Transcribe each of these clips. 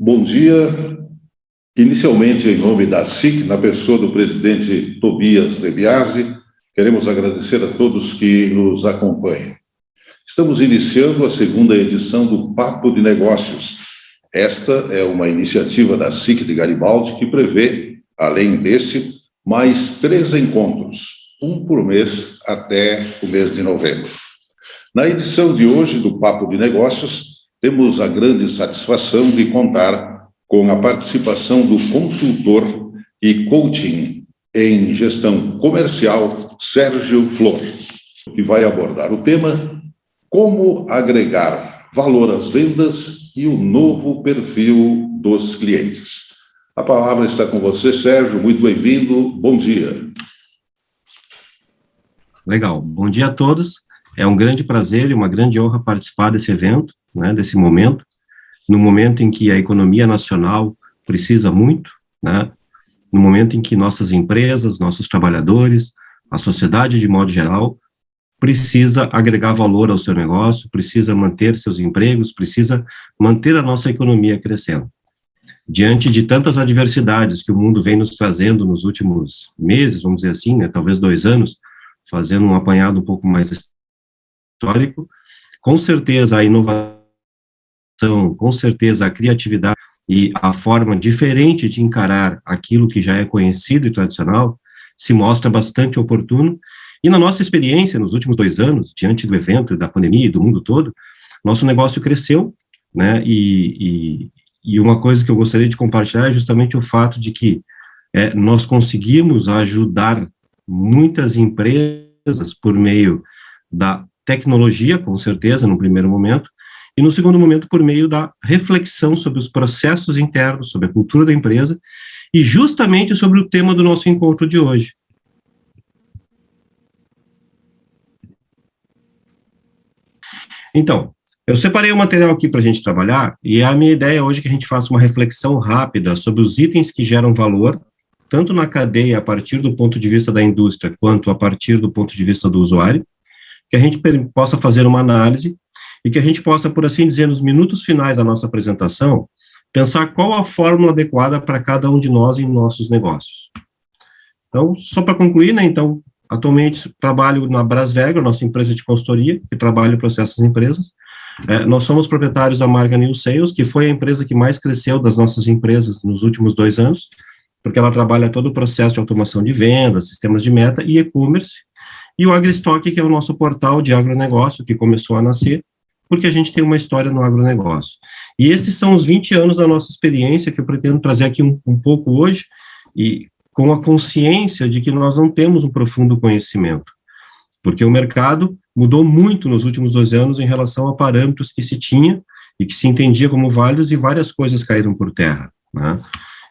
Bom dia. Inicialmente, em nome da SIC, na pessoa do presidente Tobias De Biasi, queremos agradecer a todos que nos acompanham. Estamos iniciando a segunda edição do Papo de Negócios. Esta é uma iniciativa da SIC de Garibaldi que prevê, além desse, mais 3 encontros, um por mês até o mês de novembro. Na edição de hoje do Papo de Negócios, temos a grande satisfação de contar com a participação do consultor e coaching em gestão comercial, Sérgio Flor, que vai abordar o tema Como agregar valor às vendas e o novo perfil dos clientes. A palavra está com você, Sérgio. Muito bem-vindo. Bom dia. Legal. Bom dia a todos. É um grande prazer e uma grande honra participar desse evento, desse momento, no momento em que a economia nacional precisa muito, no momento em que nossas empresas, nossos trabalhadores, a sociedade de modo geral, precisa agregar valor ao seu negócio, precisa manter seus empregos, precisa manter a nossa economia crescendo. Diante de tantas adversidades que o mundo vem nos trazendo nos últimos meses, vamos dizer assim, talvez 2 anos, fazendo um apanhado um pouco mais histórico, com certeza a inovação, com certeza a criatividade e a forma diferente de encarar aquilo que já é conhecido e tradicional se mostra bastante oportuno. E na nossa experiência, nos últimos 2 anos, diante do evento, da pandemia e do mundo todo, nosso negócio cresceu, e uma coisa que eu gostaria de compartilhar é justamente o fato de que nós conseguimos ajudar muitas empresas por meio da tecnologia, com certeza, no primeiro momento, e no segundo momento por meio da reflexão sobre os processos internos, sobre a cultura da empresa, e justamente sobre o tema do nosso encontro de hoje. Então, eu separei o material aqui para a gente trabalhar, e a minha ideia hoje é que a gente faça uma reflexão rápida sobre os itens que geram valor, tanto na cadeia a partir do ponto de vista da indústria, quanto a partir do ponto de vista do usuário, que a gente possa fazer uma análise e que a gente possa, por assim dizer, nos minutos finais da nossa apresentação, pensar qual a fórmula adequada para cada um de nós em nossos negócios. Então, só para concluir, então, atualmente trabalho na Brasvegro, nossa empresa de consultoria, que trabalha em processos de empresas. Nós somos proprietários da marca New Sales, que foi a empresa que mais cresceu das nossas empresas nos últimos 2 anos, porque ela trabalha todo o processo de automação de vendas, sistemas de meta e e-commerce. E o AgriStock, que é o nosso portal de agronegócio, que começou a nascer, porque a gente tem uma história no agronegócio. E esses são os 20 anos da nossa experiência, que eu pretendo trazer aqui um pouco hoje, e com a consciência de que nós não temos um profundo conhecimento, porque o mercado mudou muito nos últimos 2 anos em relação a parâmetros que se tinha e que se entendia como válidos, e várias coisas caíram por terra.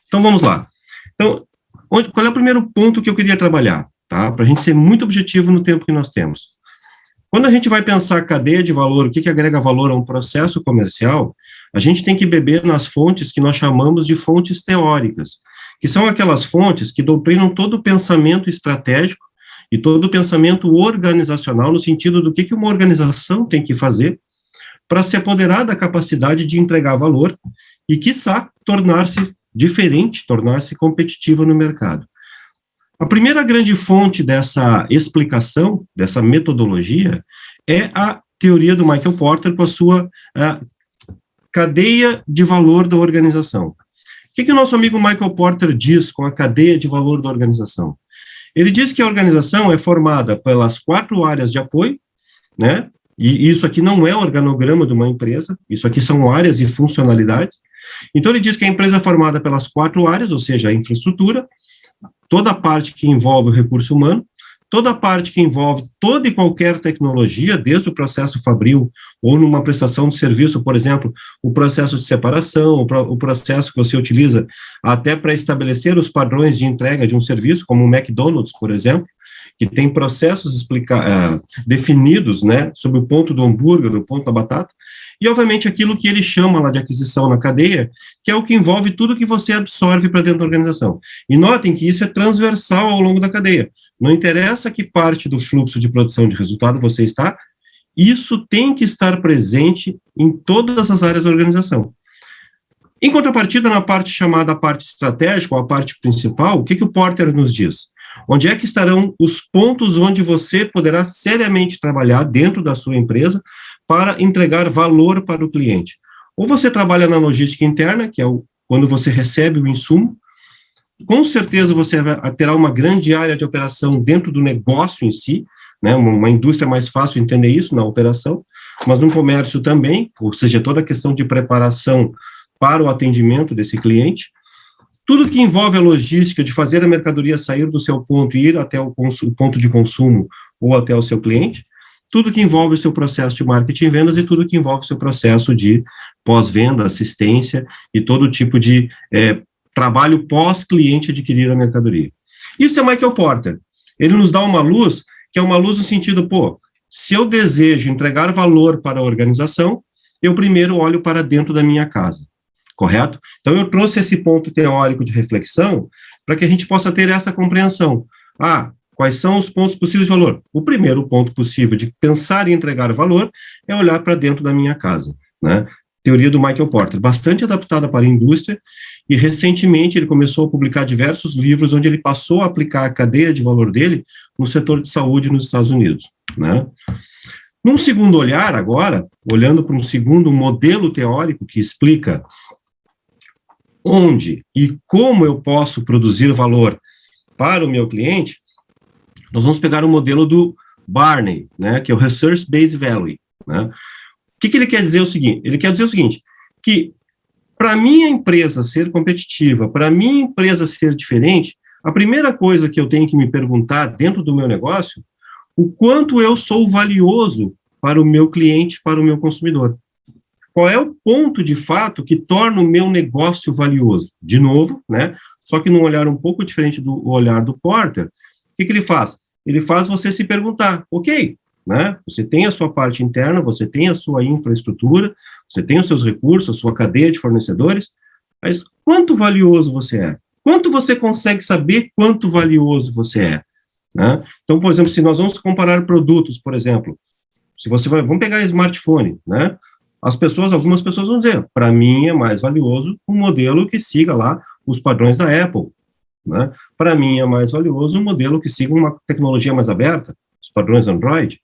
Então, vamos lá. Então, qual é o primeiro ponto que eu queria trabalhar? Para a gente ser muito objetivo no tempo que nós temos. Quando a gente vai pensar cadeia de valor, o que agrega valor a um processo comercial, a gente tem que beber nas fontes que nós chamamos de fontes teóricas, que são aquelas fontes que doutrinam todo o pensamento estratégico e todo o pensamento organizacional, no sentido do que uma organização tem que fazer para se apoderar da capacidade de entregar valor e, quiçá, tornar-se diferente, tornar-se competitiva no mercado. A primeira grande fonte dessa explicação, dessa metodologia, é a teoria do Michael Porter com a sua cadeia de valor da organização. O que o nosso amigo Michael Porter diz com a cadeia de valor da organização? Ele diz que a organização é formada pelas 4 áreas de apoio, e isso aqui não é o organograma de uma empresa, isso aqui são áreas e funcionalidades. Então, ele diz que a empresa é formada pelas 4 áreas, ou seja, a infraestrutura, toda a parte que envolve o recurso humano, toda a parte que envolve toda e qualquer tecnologia, desde o processo fabril ou numa prestação de serviço, por exemplo, o processo de separação, o processo que você utiliza até para estabelecer os padrões de entrega de um serviço, como o McDonald's, por exemplo, que tem processos definidos, sobre o ponto do hambúrguer, do ponto da batata, e, obviamente, aquilo que ele chama lá de aquisição na cadeia, que é o que envolve tudo que você absorve para dentro da organização. E notem que isso é transversal ao longo da cadeia. Não interessa que parte do fluxo de produção de resultado você está, isso tem que estar presente em todas as áreas da organização. Em contrapartida, na parte chamada parte estratégica, ou a parte principal, o que o Porter nos diz? Onde é que estarão os pontos onde você poderá seriamente trabalhar dentro da sua empresa para entregar valor para o cliente? Ou você trabalha na logística interna, que é quando você recebe o insumo, com certeza você terá uma grande área de operação dentro do negócio em si, né? Uma indústria é mais fácil entender isso na operação, mas no comércio também, ou seja, toda a questão de preparação para o atendimento desse cliente. Tudo que envolve a logística de fazer a mercadoria sair do seu ponto e ir até o ponto de consumo ou até o seu cliente, tudo que envolve o seu processo de marketing e vendas e tudo que envolve o seu processo de pós-venda, assistência e todo tipo de trabalho pós-cliente adquirir a mercadoria. Isso é o Michael Porter. Ele nos dá uma luz, que é uma luz no sentido, se eu desejo entregar valor para a organização, eu primeiro olho para dentro da minha casa. Correto? Então, eu trouxe esse ponto teórico de reflexão para que a gente possa ter essa compreensão. Quais são os pontos possíveis de valor? O primeiro ponto possível de pensar em entregar valor é olhar para dentro da minha casa, né? Teoria do Michael Porter, bastante adaptada para a indústria, e recentemente ele começou a publicar diversos livros onde ele passou a aplicar a cadeia de valor dele no setor de saúde nos Estados Unidos, né? Num segundo olhar, agora, olhando para um segundo modelo teórico que explica onde e como eu posso produzir valor para o meu cliente, nós vamos pegar o modelo do Barney, né, que é o Research Based Value, né? O que ele quer dizer? Ele quer dizer o seguinte, que para a minha empresa ser competitiva, para a minha empresa ser diferente, a primeira coisa que eu tenho que me perguntar dentro do meu negócio, o quanto eu sou valioso para o meu cliente, para o meu consumidor. Qual é o ponto, de fato, que torna o meu negócio valioso? De novo, né? Só que num olhar um pouco diferente do olhar do Porter, o que ele faz? Ele faz você se perguntar, ok, né? Você tem a sua parte interna, você tem a sua infraestrutura, você tem os seus recursos, a sua cadeia de fornecedores, mas quanto valioso você é? Quanto você consegue saber quanto valioso você é? Né? Então, por exemplo, se nós vamos comparar produtos, por exemplo, vamos pegar smartphone, né? Algumas pessoas vão dizer, para mim é mais valioso um modelo que siga lá os padrões da Apple, né? Para mim é mais valioso um modelo que siga uma tecnologia mais aberta, os padrões Android.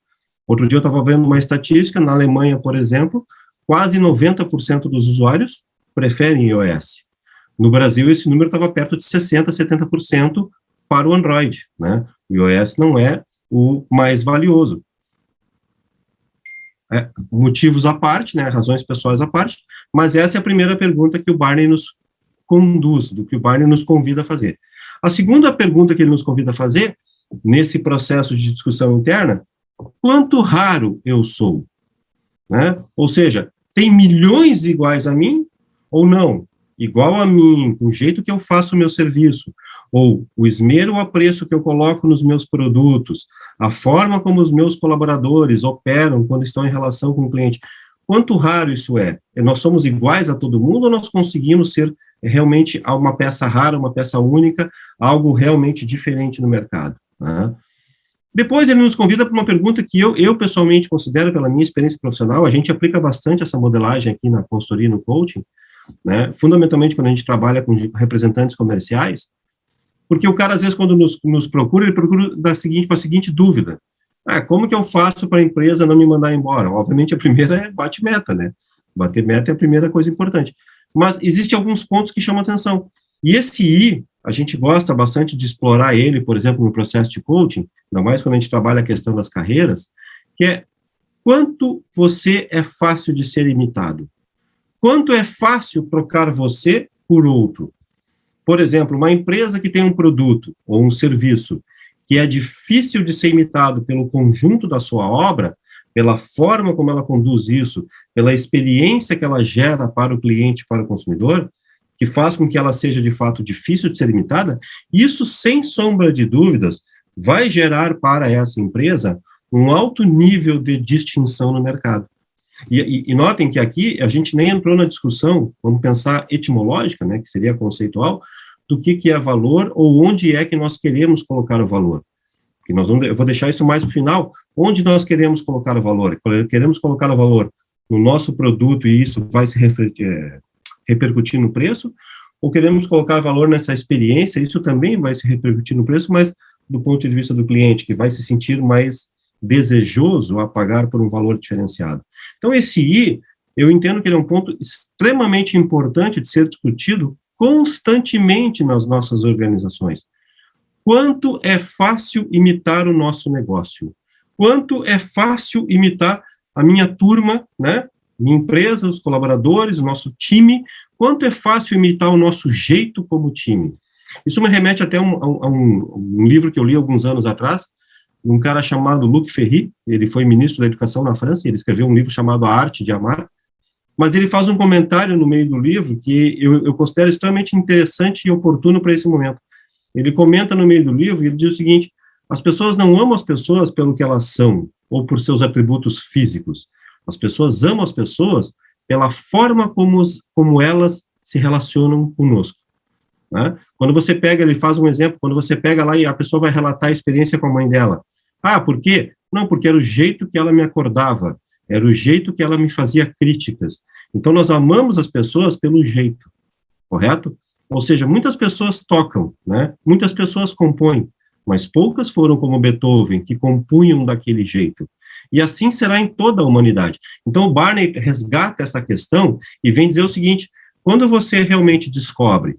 Outro dia eu estava vendo uma estatística, na Alemanha, por exemplo, quase 90% dos usuários preferem iOS. No Brasil, esse número estava perto de 60%, 70% para o Android, né? O iOS não é o mais valioso. Motivos à parte, né, razões pessoais à parte, mas essa é a primeira pergunta que o Barney nos conduz, do que o Barney nos convida a fazer. A segunda pergunta que ele nos convida a fazer, nesse processo de discussão interna, quanto raro eu sou? Né? Ou seja, tem milhões iguais a mim ou não? Igual a mim, com o jeito que eu faço o meu serviço, ou o esmero ou apreço que eu coloco nos meus produtos, a forma como os meus colaboradores operam quando estão em relação com o cliente. Quanto raro isso é? Nós somos iguais a todo mundo ou nós conseguimos ser realmente uma peça rara, uma peça única, algo realmente diferente no mercado? Né? Depois ele nos convida para uma pergunta que eu pessoalmente considero, pela minha experiência profissional, a gente aplica bastante essa modelagem aqui na consultoria e no coaching, né? Fundamentalmente quando a gente trabalha com representantes comerciais, porque o cara, às vezes, quando nos procura, ele procura para a seguinte dúvida. Como que eu faço para a empresa não me mandar embora? Obviamente, a primeira é bate meta, né? Bater meta é a primeira coisa importante. Mas existem alguns pontos que chamam atenção. E esse I, a gente gosta bastante de explorar ele, por exemplo, no processo de coaching, ainda mais quando a gente trabalha a questão das carreiras, que é quanto você é fácil de ser imitado. Quanto é fácil trocar você por outro. Por exemplo, uma empresa que tem um produto ou um serviço que é difícil de ser imitado pelo conjunto da sua obra, pela forma como ela conduz isso, pela experiência que ela gera para o cliente, para o consumidor, que faz com que ela seja, de fato, difícil de ser imitada, isso, sem sombra de dúvidas, vai gerar para essa empresa um alto nível de distinção no mercado. E notem que aqui a gente nem entrou na discussão, vamos pensar etimológica, né, que seria conceitual, do que é valor ou onde é que nós queremos colocar o valor. Porque eu vou deixar isso mais para o final. Onde nós queremos colocar o valor? Queremos colocar o valor no nosso produto e isso vai se refletir, repercutir no preço, ou queremos colocar valor nessa experiência, isso também vai se repercutir no preço, mas do ponto de vista do cliente, que vai se sentir mais desejoso a pagar por um valor diferenciado. Então, esse I, eu entendo que ele é um ponto extremamente importante de ser discutido constantemente nas nossas organizações. Quanto é fácil imitar o nosso negócio? Quanto é fácil imitar a minha turma, né? Minha empresa, os colaboradores, o nosso time, quanto é fácil imitar o nosso jeito como time. Isso me remete até a um livro que eu li alguns anos atrás, de um cara chamado Luc Ferry, ele foi ministro da Educação na França, ele escreveu um livro chamado A Arte de Amar, mas ele faz um comentário no meio do livro que eu considero extremamente interessante e oportuno para esse momento. Ele comenta no meio do livro, e ele diz o seguinte: as pessoas não amam as pessoas pelo que elas são, ou por seus atributos físicos. As pessoas amam as pessoas pela forma como elas se relacionam conosco. Né? Quando você pega, ele faz um exemplo, quando você pega lá e a pessoa vai relatar a experiência com a mãe dela. Ah, por quê? Não, porque era o jeito que ela me acordava, era o jeito que ela me fazia críticas. Então, nós amamos as pessoas pelo jeito, correto? Ou seja, muitas pessoas tocam, né? Muitas pessoas compõem, mas poucas foram como Beethoven, que compunham daquele jeito. E assim será em toda a humanidade. Então, o Barney resgata essa questão e vem dizer o seguinte: quando você realmente descobre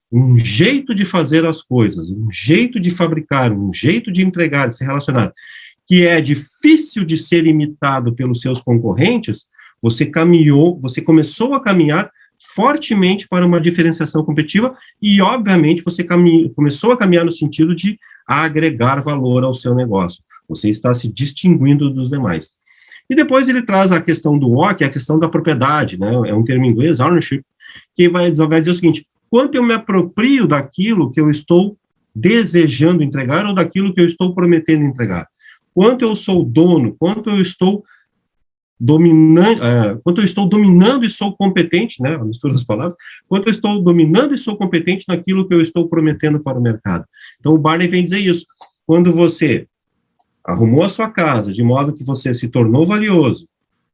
um jeito de fazer as coisas, um jeito de fabricar, um jeito de entregar, de se relacionar, que é difícil de ser imitado pelos seus concorrentes, você começou a caminhar fortemente para uma diferenciação competitiva e, obviamente, você começou a caminhar no sentido de agregar valor ao seu negócio. Você está se distinguindo dos demais. E depois ele traz a questão do O, que é a questão da propriedade, né? É um termo em inglês, ownership, que vai dizer o seguinte: quanto eu me aproprio daquilo que eu estou desejando entregar ou daquilo que eu estou prometendo entregar. Quanto eu sou dono, quanto eu estou dominando e sou competente, né, a mistura das palavras, quanto eu estou dominando e sou competente naquilo que eu estou prometendo para o mercado. Então, o Barney vem dizer isso. Quando você arrumou a sua casa de modo que você se tornou valioso,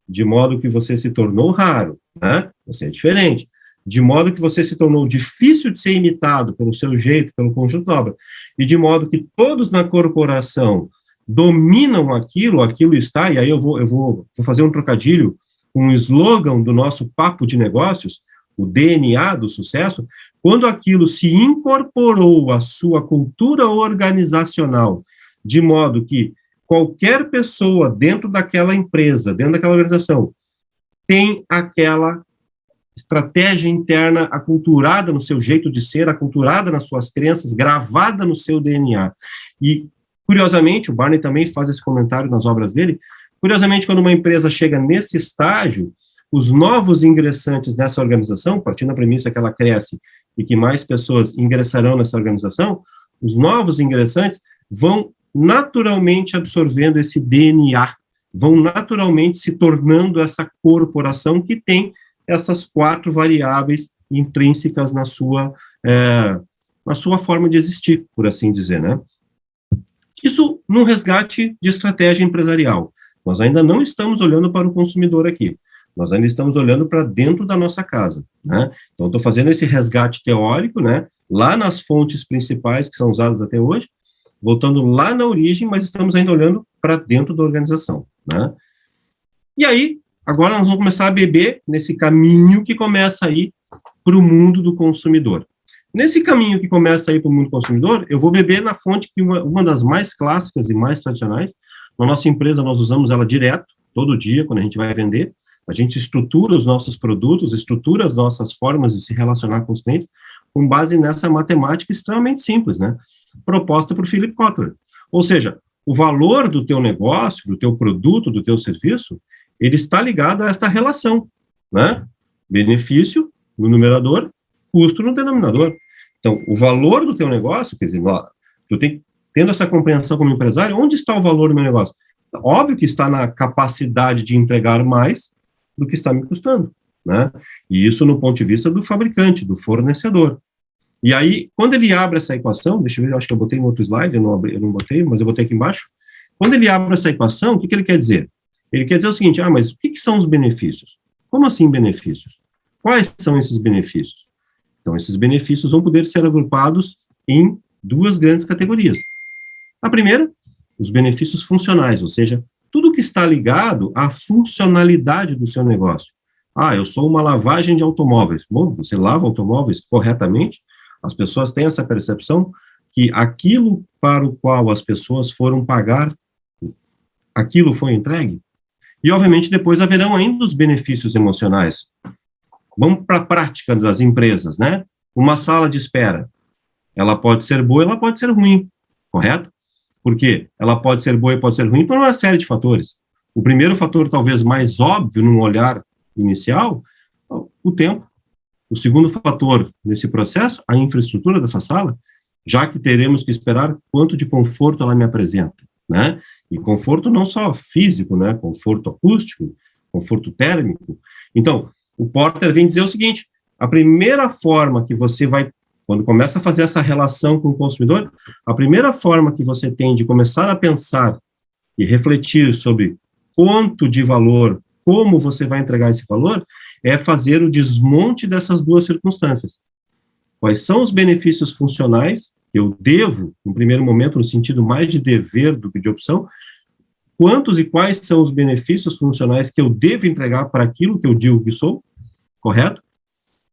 de modo que você se tornou raro, né, você é diferente, de modo que você se tornou difícil de ser imitado pelo seu jeito, pelo conjunto da obra, e de modo que todos na corporação dominam aquilo está, e aí eu vou fazer um trocadilho com um slogan do nosso papo de negócios, o DNA do sucesso, quando aquilo se incorporou à sua cultura organizacional, de modo que qualquer pessoa dentro daquela empresa, dentro daquela organização, tem aquela estratégia interna aculturada no seu jeito de ser, aculturada nas suas crenças, gravada no seu DNA. E, curiosamente, o Barney também faz esse comentário nas obras dele, curiosamente, quando uma empresa chega nesse estágio, os novos ingressantes nessa organização, partindo da premissa que ela cresce e que mais pessoas ingressarão nessa organização, os novos ingressantes vão naturalmente absorvendo esse DNA, vão naturalmente se tornando essa corporação que tem essas 4 variáveis intrínsecas na sua forma de existir, por assim dizer, né? Isso num resgate de estratégia empresarial. Nós ainda não estamos olhando para o consumidor aqui. Nós ainda estamos olhando para dentro da nossa casa, né? Então, estou fazendo esse resgate teórico, né? Lá nas fontes principais que são usadas até hoje, voltando lá na origem, mas estamos ainda olhando para dentro da organização, né? E aí, agora nós vamos começar a beber nesse caminho que começa a ir para o mundo do consumidor. Nesse caminho que começa a ir para o mundo do consumidor, eu vou beber na fonte que uma das mais clássicas e mais tradicionais. Na nossa empresa, nós usamos ela direto, todo dia, quando a gente vai vender. A gente estrutura os nossos produtos, estrutura as nossas formas de se relacionar com os clientes, com base nessa matemática extremamente simples, né? Proposta por Philip Kotler. Ou seja, o valor do teu negócio, do teu produto, do teu serviço, ele está ligado a esta relação, né? Benefício no numerador, custo no denominador. Então, o valor do teu negócio, quer dizer, tendo essa compreensão como empresário, onde está o valor do meu negócio? Óbvio que está na capacidade de entregar mais do que está me custando, né? E isso no ponto de vista do fabricante, do fornecedor. E aí, quando ele abre essa equação, deixa eu ver, eu acho que eu botei no outro slide, eu não botei, mas eu botei aqui embaixo. Quando ele abre essa equação, o que ele quer dizer? Ele quer dizer o seguinte: mas o que são os benefícios? Como assim benefícios? Quais são esses benefícios? Então, esses benefícios vão poder ser agrupados em duas grandes categorias. A primeira, os benefícios funcionais, ou seja, tudo que está ligado à funcionalidade do seu negócio. Ah, eu sou uma lavagem de automóveis. Bom, você lava automóveis corretamente, as pessoas têm essa percepção que aquilo para o qual as pessoas foram pagar, aquilo foi entregue. E, obviamente, depois haverão ainda os benefícios emocionais. Vamos para a prática das empresas, né? Uma sala de espera, ela pode ser boa, ela pode ser ruim, correto? Por quê? Ela pode ser boa e pode ser ruim por uma série de fatores. O primeiro fator, talvez mais óbvio, num olhar inicial, o tempo. O segundo fator nesse processo, a infraestrutura dessa sala, já que teremos que esperar quanto de conforto ela me apresenta, né? E conforto não só físico, né? Conforto acústico, conforto térmico. Então, o Porter vem dizer o seguinte, a primeira forma que você vai, quando começa a fazer essa relação com o consumidor, a primeira forma que você tem de começar a pensar e refletir sobre quanto de valor, como você vai entregar esse valor, é fazer o desmonte dessas duas circunstâncias. Quais são os benefícios funcionais que eu devo, no primeiro momento, no sentido mais de dever do que de opção, quantos e quais são os benefícios funcionais que eu devo entregar para aquilo que eu digo que sou, correto?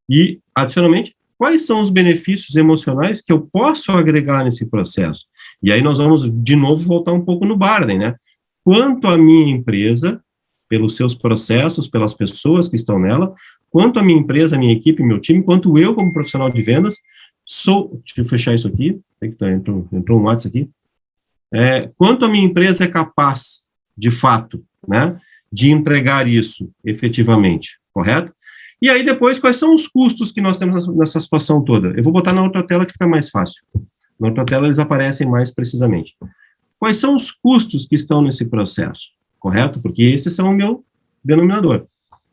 E, adicionalmente, quais são os benefícios emocionais que eu posso agregar nesse processo? E aí nós vamos, de novo, voltar um pouco no Barney, né? Quanto a minha empresa, pelos seus processos, pelas pessoas que estão nela, quanto a minha empresa, a minha equipe, meu time, quanto eu, como profissional de vendas, sou... Deixa eu fechar isso aqui, entrou um WhatsApp aqui. Quanto a minha empresa é capaz, de fato, né, de entregar isso efetivamente, correto? E aí depois, quais são os custos que nós temos nessa situação toda? Eu vou botar na outra tela que fica mais fácil. Na outra tela eles aparecem mais precisamente. Quais são os custos que estão nesse processo, correto? Porque esses são o meu denominador.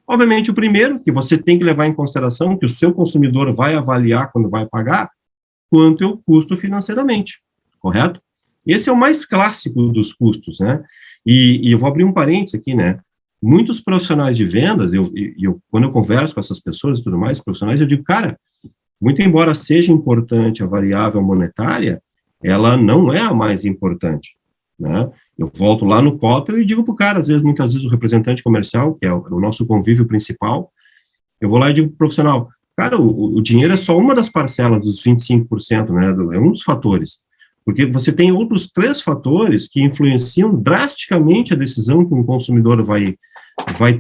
Obviamente, o primeiro, que você tem que levar em consideração, que o seu consumidor vai avaliar quando vai pagar, quanto eu custo financeiramente, correto? Esse é o mais clássico dos custos, né? E eu vou abrir um parênteses aqui, né? Muitos profissionais de vendas, quando eu converso com essas pessoas e tudo mais, profissionais, eu digo, cara, muito embora seja importante a variável monetária, ela não é a mais importante, né? Eu volto lá no Kotler e digo para o cara, muitas vezes o representante comercial, que é o nosso convívio principal, eu vou lá e digo para o profissional, cara, o dinheiro é só uma das parcelas dos 25%, né? É um dos fatores. Porque você tem outros 3 fatores que influenciam drasticamente a decisão que um consumidor vai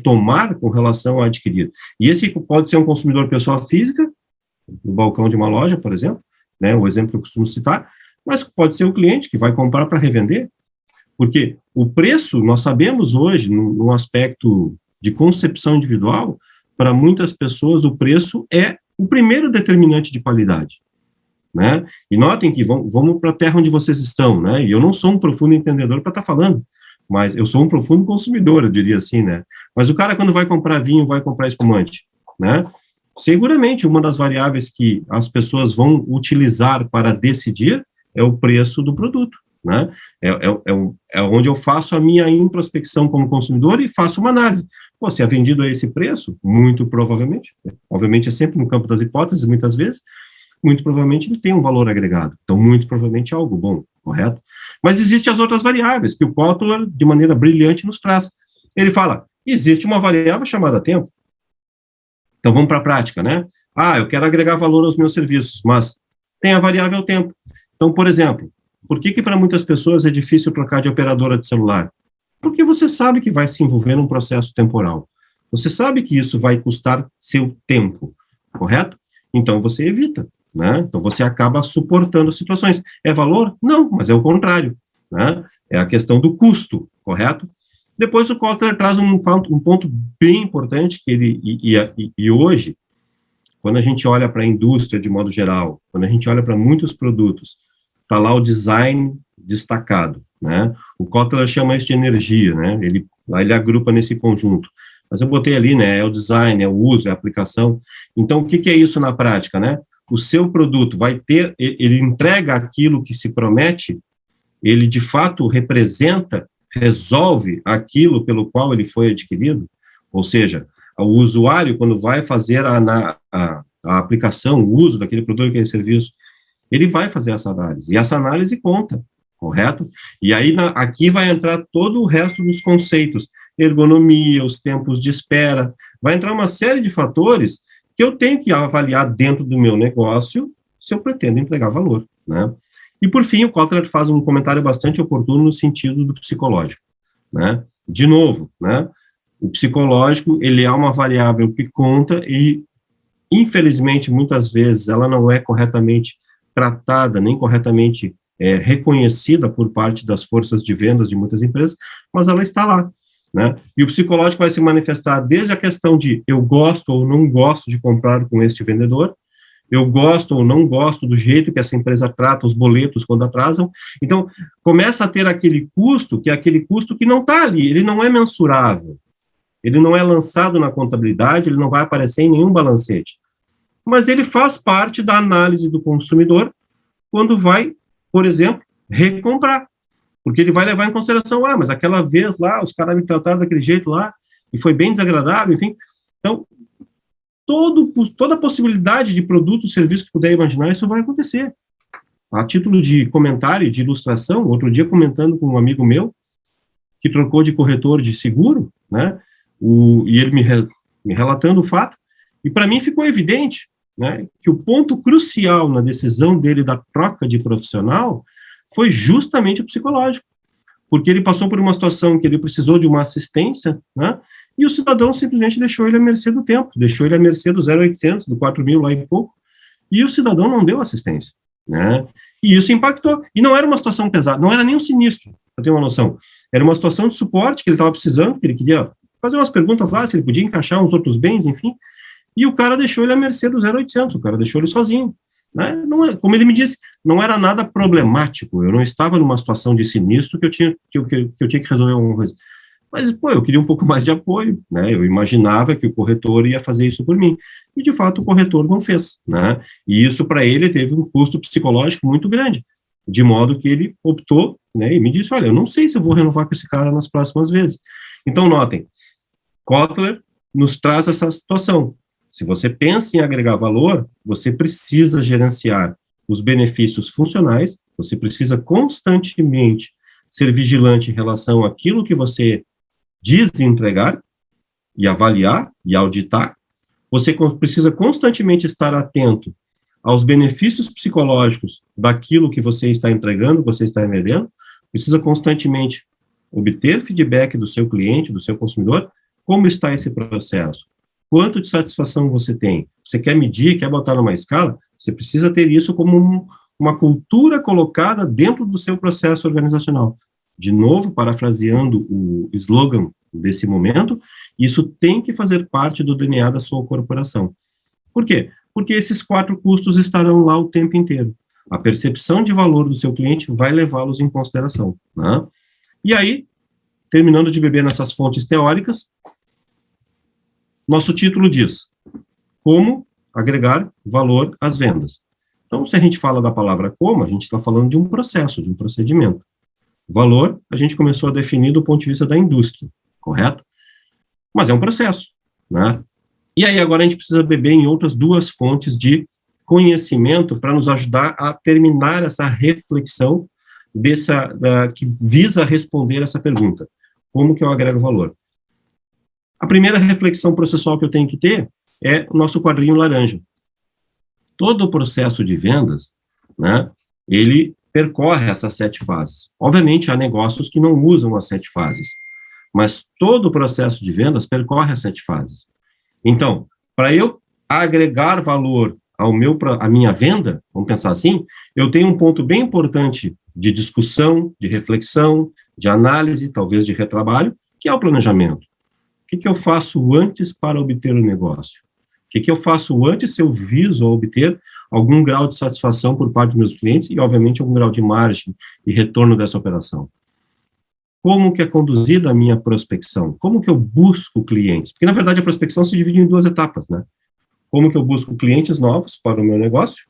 tomar com relação a adquirir. E esse pode ser um consumidor pessoa física, no balcão de uma loja, por exemplo, né, o exemplo que eu costumo citar, mas pode ser um cliente que vai comprar para revender. Porque o preço, nós sabemos hoje, num aspecto de concepção individual, para muitas pessoas o preço é o primeiro determinante de qualidade. Né? E notem que vamos para a terra onde vocês estão, né? E eu não sou um profundo entendedor para estar falando, mas eu sou um profundo consumidor, eu diria assim, né? Mas o cara, quando vai comprar vinho, vai comprar espumante, né? Seguramente, uma das variáveis que as pessoas vão utilizar para decidir é o preço do produto, né? É onde eu faço a minha introspecção como consumidor e faço uma análise. Pô, se é vendido a esse preço, muito provavelmente, obviamente é sempre no campo das hipóteses, muitas vezes, muito provavelmente ele tem um valor agregado. Então, muito provavelmente é algo bom, correto? Mas existem as outras variáveis, que o Kotler, de maneira brilhante, nos traz. Ele fala, existe uma variável chamada tempo. Então, vamos para a prática, né? Ah, eu quero agregar valor aos meus serviços, mas tem a variável tempo. Então, por exemplo, por que para muitas pessoas é difícil trocar de operadora de celular? Porque você sabe que vai se envolver num processo temporal. Você sabe que isso vai custar seu tempo, correto? Então, você evita. Né? Então, você acaba suportando as situações. É valor? Não, mas é o contrário. Né? É a questão do custo, correto? Depois o Kotler traz um ponto bem importante, que e hoje, quando a gente olha para a indústria de modo geral, quando a gente olha para muitos produtos, está lá o design destacado. Né? O Kotler chama isso de energia, né? Lá ele agrupa nesse conjunto. Mas eu botei ali, né? É o design, é o uso, é a aplicação. Então, o que é isso na prática, né? O seu produto vai ter, ele entrega aquilo que se promete, ele de fato representa, resolve aquilo pelo qual ele foi adquirido, ou seja, o usuário, quando vai fazer a aplicação, o uso daquele produto, daquele serviço, ele vai fazer essa análise, e essa análise conta, correto? E aí, aqui vai entrar todo o resto dos conceitos, ergonomia, os tempos de espera, vai entrar uma série de fatores que eu tenho que avaliar dentro do meu negócio se eu pretendo entregar valor, né? E, por fim, o Kotler faz um comentário bastante oportuno no sentido do psicológico, né? De novo, né? O psicológico, ele é uma variável que conta e, infelizmente, muitas vezes, ela não é corretamente tratada, nem corretamente reconhecida por parte das forças de vendas de muitas empresas, mas ela está lá, né? E o psicológico vai se manifestar desde a questão de eu gosto ou não gosto de comprar com este vendedor, eu gosto ou não gosto do jeito que essa empresa trata os boletos quando atrasam. Então, começa a ter aquele custo que não está ali, ele não é mensurável, ele não é lançado na contabilidade, ele não vai aparecer em nenhum balancete, mas ele faz parte da análise do consumidor quando vai, por exemplo, recomprar, porque ele vai levar em consideração, mas aquela vez lá, os caras me trataram daquele jeito lá, e foi bem desagradável, enfim. Então, toda a possibilidade de produto, serviço que puder imaginar, isso vai acontecer. A título de comentário, de ilustração, outro dia comentando com um amigo meu, que trocou de corretor de seguro, né, e ele me relatando o fato, e para mim ficou evidente, né, que o ponto crucial na decisão dele da troca de profissional foi justamente o psicológico, porque ele passou por uma situação que ele precisou de uma assistência, né, e o cidadão simplesmente deixou ele à mercê do tempo, deixou ele à mercê do 0800, do 4.000 lá e pouco, e o cidadão não deu assistência, né, e isso impactou, e não era uma situação pesada, não era nem um sinistro, para ter uma noção, era uma situação de suporte que ele estava precisando, que ele queria fazer umas perguntas lá, se ele podia encaixar uns outros bens, enfim, e o cara deixou ele à mercê do 0800, o cara deixou ele sozinho, né, não é, como ele me disse, não era nada problemático, eu não estava numa situação de sinistro que eu tinha que resolver alguma coisa, mas, eu queria um pouco mais de apoio, né, eu imaginava que o corretor ia fazer isso por mim, e, de fato, o corretor não fez, né, e isso, para ele, teve um custo psicológico muito grande, de modo que ele optou, né, e me disse, olha, eu não sei se eu vou renovar com esse cara nas próximas vezes. Então, notem, Kotler nos traz essa situação. Se você pensa em agregar valor, você precisa gerenciar os benefícios funcionais, você precisa constantemente ser vigilante em relação àquilo que você diz entregar, e avaliar, e auditar, você precisa constantemente estar atento aos benefícios psicológicos daquilo que você está entregando, que você está vendendo, precisa constantemente obter feedback do seu cliente, do seu consumidor, como está esse processo, quanto de satisfação você tem, você quer medir, quer botar numa escala, você precisa ter isso como uma cultura colocada dentro do seu processo organizacional. De novo, parafraseando o slogan desse momento, isso tem que fazer parte do DNA da sua corporação. Por quê? Porque esses 4 custos estarão lá o tempo inteiro. A percepção de valor do seu cliente vai levá-los em consideração, né? E aí, terminando de beber nessas fontes teóricas, nosso título diz, como agregar valor às vendas. Então, se a gente fala da palavra como, a gente está falando de um processo, de um procedimento. Valor, a gente começou a definir do ponto de vista da indústria, correto? Mas é um processo, né? E aí agora a gente precisa beber em outras 2 fontes de conhecimento para nos ajudar a terminar essa reflexão que visa responder essa pergunta. Como que eu agrego valor? A primeira reflexão processual que eu tenho que ter é o nosso quadrinho laranja. Todo o processo de vendas, né, ele percorre essas 7 fases. Obviamente, há negócios que não usam as 7 fases, mas todo o processo de vendas percorre as 7 fases. Então, para eu agregar valor à minha venda, vamos pensar assim, eu tenho um ponto bem importante de discussão, de reflexão, de análise, talvez de retrabalho, que é o planejamento. O que eu faço antes para obter o negócio? O que eu faço antes se eu viso obter algum grau de satisfação por parte dos meus clientes e, obviamente, algum grau de margem e retorno dessa operação? Como que é conduzida a minha prospecção? Como que eu busco clientes? Porque, na verdade, a prospecção se divide em 2 etapas, né? Como que eu busco clientes novos para o meu negócio?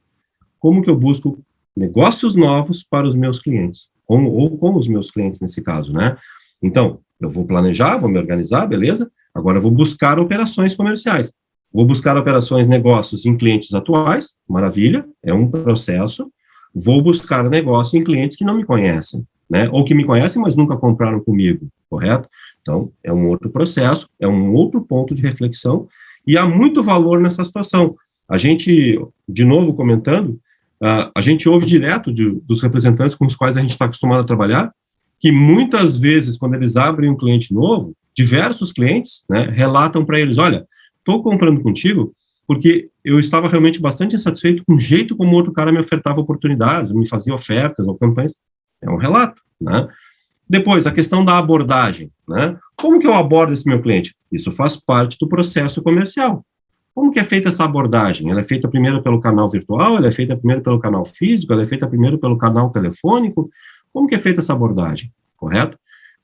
Como que eu busco negócios novos para os meus clientes? Ou com os meus clientes, nesse caso, né? Então, eu vou planejar, vou me organizar, beleza? Agora eu vou buscar operações comerciais. Vou buscar operações, negócios em clientes atuais, maravilha, é um processo. Vou buscar negócio em clientes que não me conhecem, né? Ou que me conhecem, mas nunca compraram comigo, correto? Então, é um outro processo, é um outro ponto de reflexão, e há muito valor nessa situação. A gente, de novo comentando, a gente ouve direto dos representantes com os quais a gente está acostumado a trabalhar, que muitas vezes, quando eles abrem um cliente novo, diversos clientes, né, relatam para eles, olha, estou comprando contigo porque eu estava realmente bastante insatisfeito com o jeito como o outro cara me ofertava oportunidades, me fazia ofertas ou campanhas. É um relato, né? Depois, a questão da abordagem, né? Como que eu abordo esse meu cliente? Isso faz parte do processo comercial. Como que é feita essa abordagem? Ela é feita primeiro pelo canal virtual, ela é feita primeiro pelo canal físico, ela é feita primeiro pelo canal telefônico? Como que é feita essa abordagem, correto?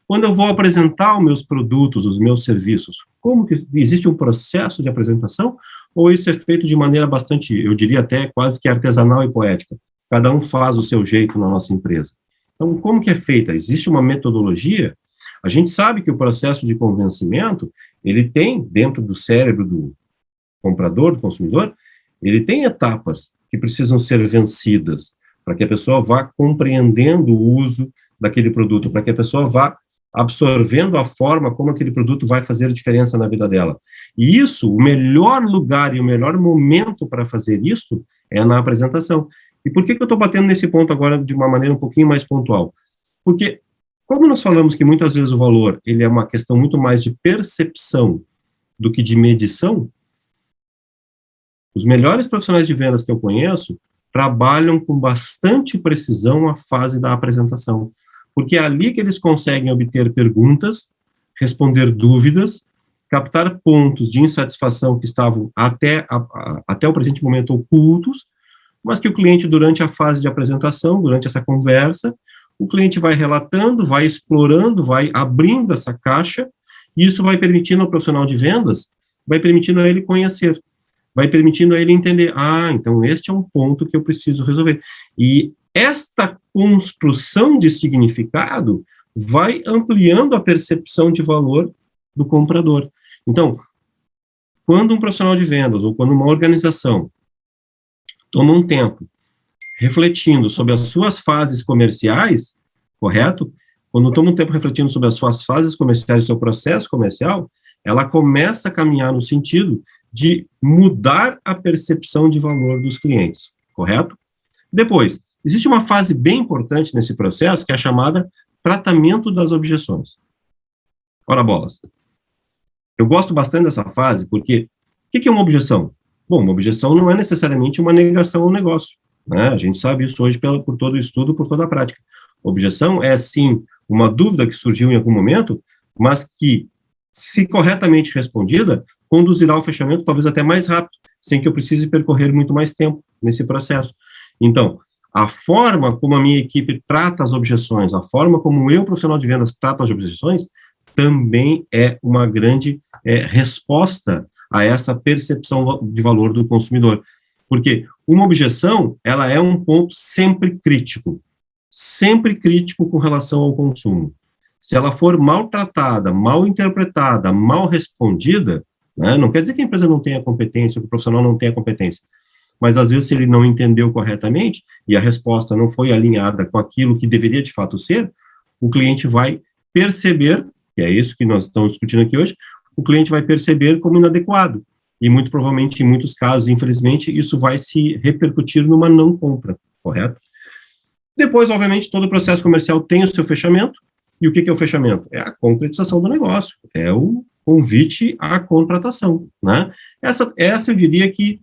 Quando eu vou apresentar os meus produtos, os meus serviços, como que existe um processo de apresentação, ou isso é feito de maneira bastante, eu diria até quase que artesanal e poética? Cada um faz o seu jeito na nossa empresa. Então, como que é feita? Existe uma metodologia? A gente sabe que o processo de convencimento, ele tem, dentro do cérebro do comprador, do consumidor, ele tem etapas que precisam ser vencidas para que a pessoa vá compreendendo o uso daquele produto, para que a pessoa vá absorvendo a forma como aquele produto vai fazer diferença na vida dela. E isso, o melhor lugar e o melhor momento para fazer isso é na apresentação. E por que eu estou batendo nesse ponto agora de uma maneira um pouquinho mais pontual? Porque, como nós falamos que muitas vezes o valor, ele é uma questão muito mais de percepção do que de medição, os melhores profissionais de vendas que eu conheço trabalham com bastante precisão a fase da apresentação, porque é ali que eles conseguem obter perguntas, responder dúvidas, captar pontos de insatisfação que estavam até o presente momento ocultos, mas que o cliente, durante a fase de apresentação, durante essa conversa, o cliente vai relatando, vai explorando, vai abrindo essa caixa, e isso vai permitindo ao profissional de vendas, vai permitindo a ele conhecer, vai permitindo a ele entender, então este é um ponto que eu preciso resolver. E esta construção de significado vai ampliando a percepção de valor do comprador. Então, quando um profissional de vendas, ou quando uma organização toma um tempo refletindo sobre as suas fases comerciais, correto? Quando toma um tempo refletindo sobre as suas fases comerciais, o seu processo comercial, ela começa a caminhar no sentido de mudar a percepção de valor dos clientes, correto? Depois, existe uma fase bem importante nesse processo, que é a chamada tratamento das objeções. Ora bolas. Eu gosto bastante dessa fase, porque o que é uma objeção? Bom, uma objeção não é necessariamente uma negação ao negócio, né? A gente sabe isso hoje por todo o estudo, por toda a prática. Objeção é, sim, uma dúvida que surgiu em algum momento, mas que, se corretamente respondida, conduzirá ao fechamento talvez até mais rápido, sem que eu precise percorrer muito mais tempo nesse processo. Então, a forma como a minha equipe trata as objeções, a forma como eu, profissional de vendas, trato as objeções, também é uma grande resposta a essa percepção de valor do consumidor. Porque uma objeção, ela é um ponto sempre crítico com relação ao consumo. Se ela for mal tratada, mal interpretada, mal respondida, né, não quer dizer que a empresa não tenha competência, que o profissional não tenha competência, mas às vezes se ele não entendeu corretamente e a resposta não foi alinhada com aquilo que deveria de fato ser, o cliente vai perceber, que é isso que nós estamos discutindo aqui hoje, o cliente vai perceber como inadequado. E muito provavelmente, em muitos casos, infelizmente, isso vai se repercutir numa não compra, correto? Depois, obviamente, todo o processo comercial tem o seu fechamento. E o que é o fechamento? É a concretização do negócio, é o convite à contratação, né? Essa eu diria que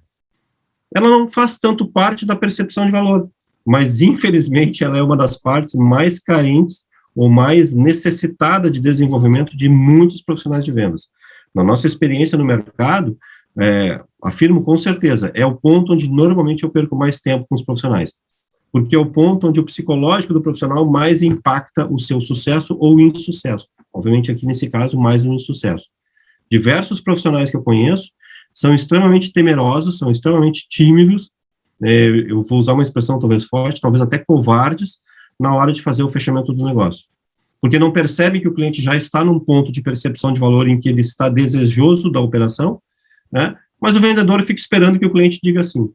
ela não faz tanto parte da percepção de valor, mas, infelizmente, ela é uma das partes mais carentes ou mais necessitada de desenvolvimento de muitos profissionais de vendas. Na nossa experiência no mercado, afirmo com certeza, é o ponto onde normalmente eu perco mais tempo com os profissionais, porque é o ponto onde o psicológico do profissional mais impacta o seu sucesso ou insucesso. Obviamente, aqui nesse caso, mais um insucesso. Diversos profissionais que eu conheço são extremamente temerosos, são extremamente tímidos, eu vou usar uma expressão talvez forte, talvez até covardes, na hora de fazer o fechamento do negócio. porque não percebe que o cliente já está num ponto de percepção de valor em que ele está desejoso da operação, né? Mas o vendedor fica esperando que o cliente diga sim.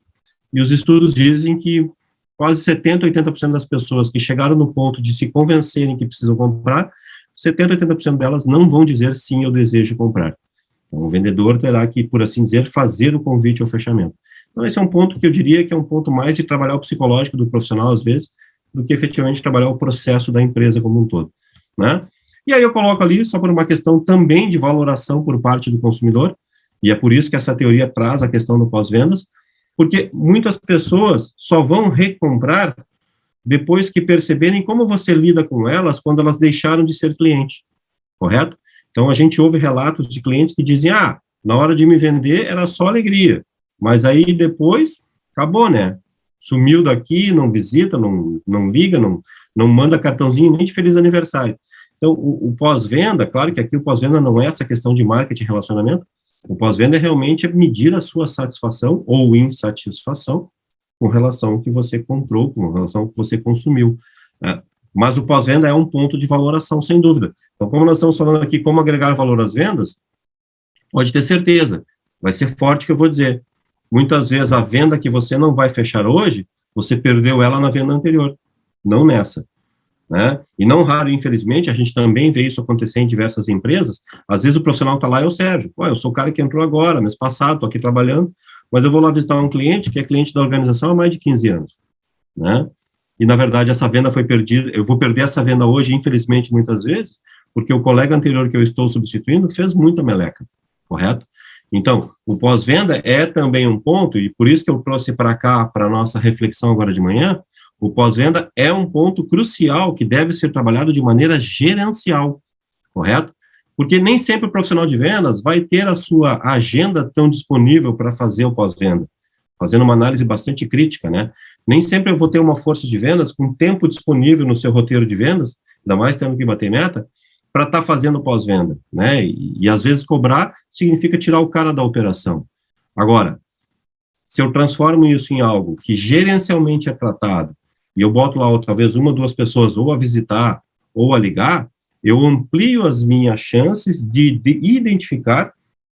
E os estudos dizem que quase 70%, 80% das pessoas que chegaram no ponto de se convencerem que precisam comprar, 70%, 80% delas não vão dizer sim, eu desejo comprar. Então, o vendedor terá que, por assim dizer, fazer o convite ao fechamento. Então, esse é um ponto que eu diria que é um ponto mais de trabalhar o psicológico do profissional, às vezes, do que efetivamente trabalhar o processo da empresa como um todo, né? E aí eu coloco ali, só por uma questão também de valoração por parte do consumidor, e é por isso que essa teoria traz a questão do pós-vendas, porque muitas pessoas só vão recomprar depois que perceberem como você lida com elas quando elas deixaram de ser cliente, correto? Então, a gente ouve relatos de clientes que dizem, na hora de me vender era só alegria, mas aí depois, acabou, né? Sumiu daqui, não visita, não liga, não manda cartãozinho nem de feliz aniversário. Então, o pós-venda, claro que aqui o pós-venda não é essa questão de marketing e relacionamento, o pós-venda é realmente medir a sua satisfação ou insatisfação com relação ao que você comprou, com relação ao que você consumiu, né? Mas o pós-venda é um ponto de valoração, sem dúvida. Então, como nós estamos falando aqui como agregar valor às vendas, pode ter certeza, vai ser forte que eu vou dizer. Muitas vezes a venda que você não vai fechar hoje, você perdeu ela na venda anterior, não nessa, né? E não raro, infelizmente, a gente também vê isso acontecer em diversas empresas. Às vezes o profissional está lá, é o Sérgio. Eu sou o cara que entrou agora, mês passado, estou aqui trabalhando, mas eu vou lá visitar um cliente que é cliente da organização há mais de 15 anos, né? E, na verdade, essa venda foi perdida, eu vou perder essa venda hoje, infelizmente, muitas vezes, porque o colega anterior que eu estou substituindo fez muita meleca, correto? Então, o pós-venda é também um ponto, e por isso que eu trouxe para cá, para a nossa reflexão agora de manhã, o pós-venda é um ponto crucial que deve ser trabalhado de maneira gerencial, correto? Porque nem sempre o profissional de vendas vai ter a sua agenda tão disponível para fazer o pós-venda, fazendo uma análise bastante crítica, né? Nem sempre eu vou ter uma força de vendas com tempo disponível no seu roteiro de vendas, ainda mais tendo que bater meta, para estar fazendo pós-venda, né? E às vezes cobrar significa tirar o cara da operação. Agora, se eu transformo isso em algo que gerencialmente é tratado, e eu boto lá talvez uma ou duas pessoas ou a visitar ou a ligar, eu amplio as minhas chances de identificar,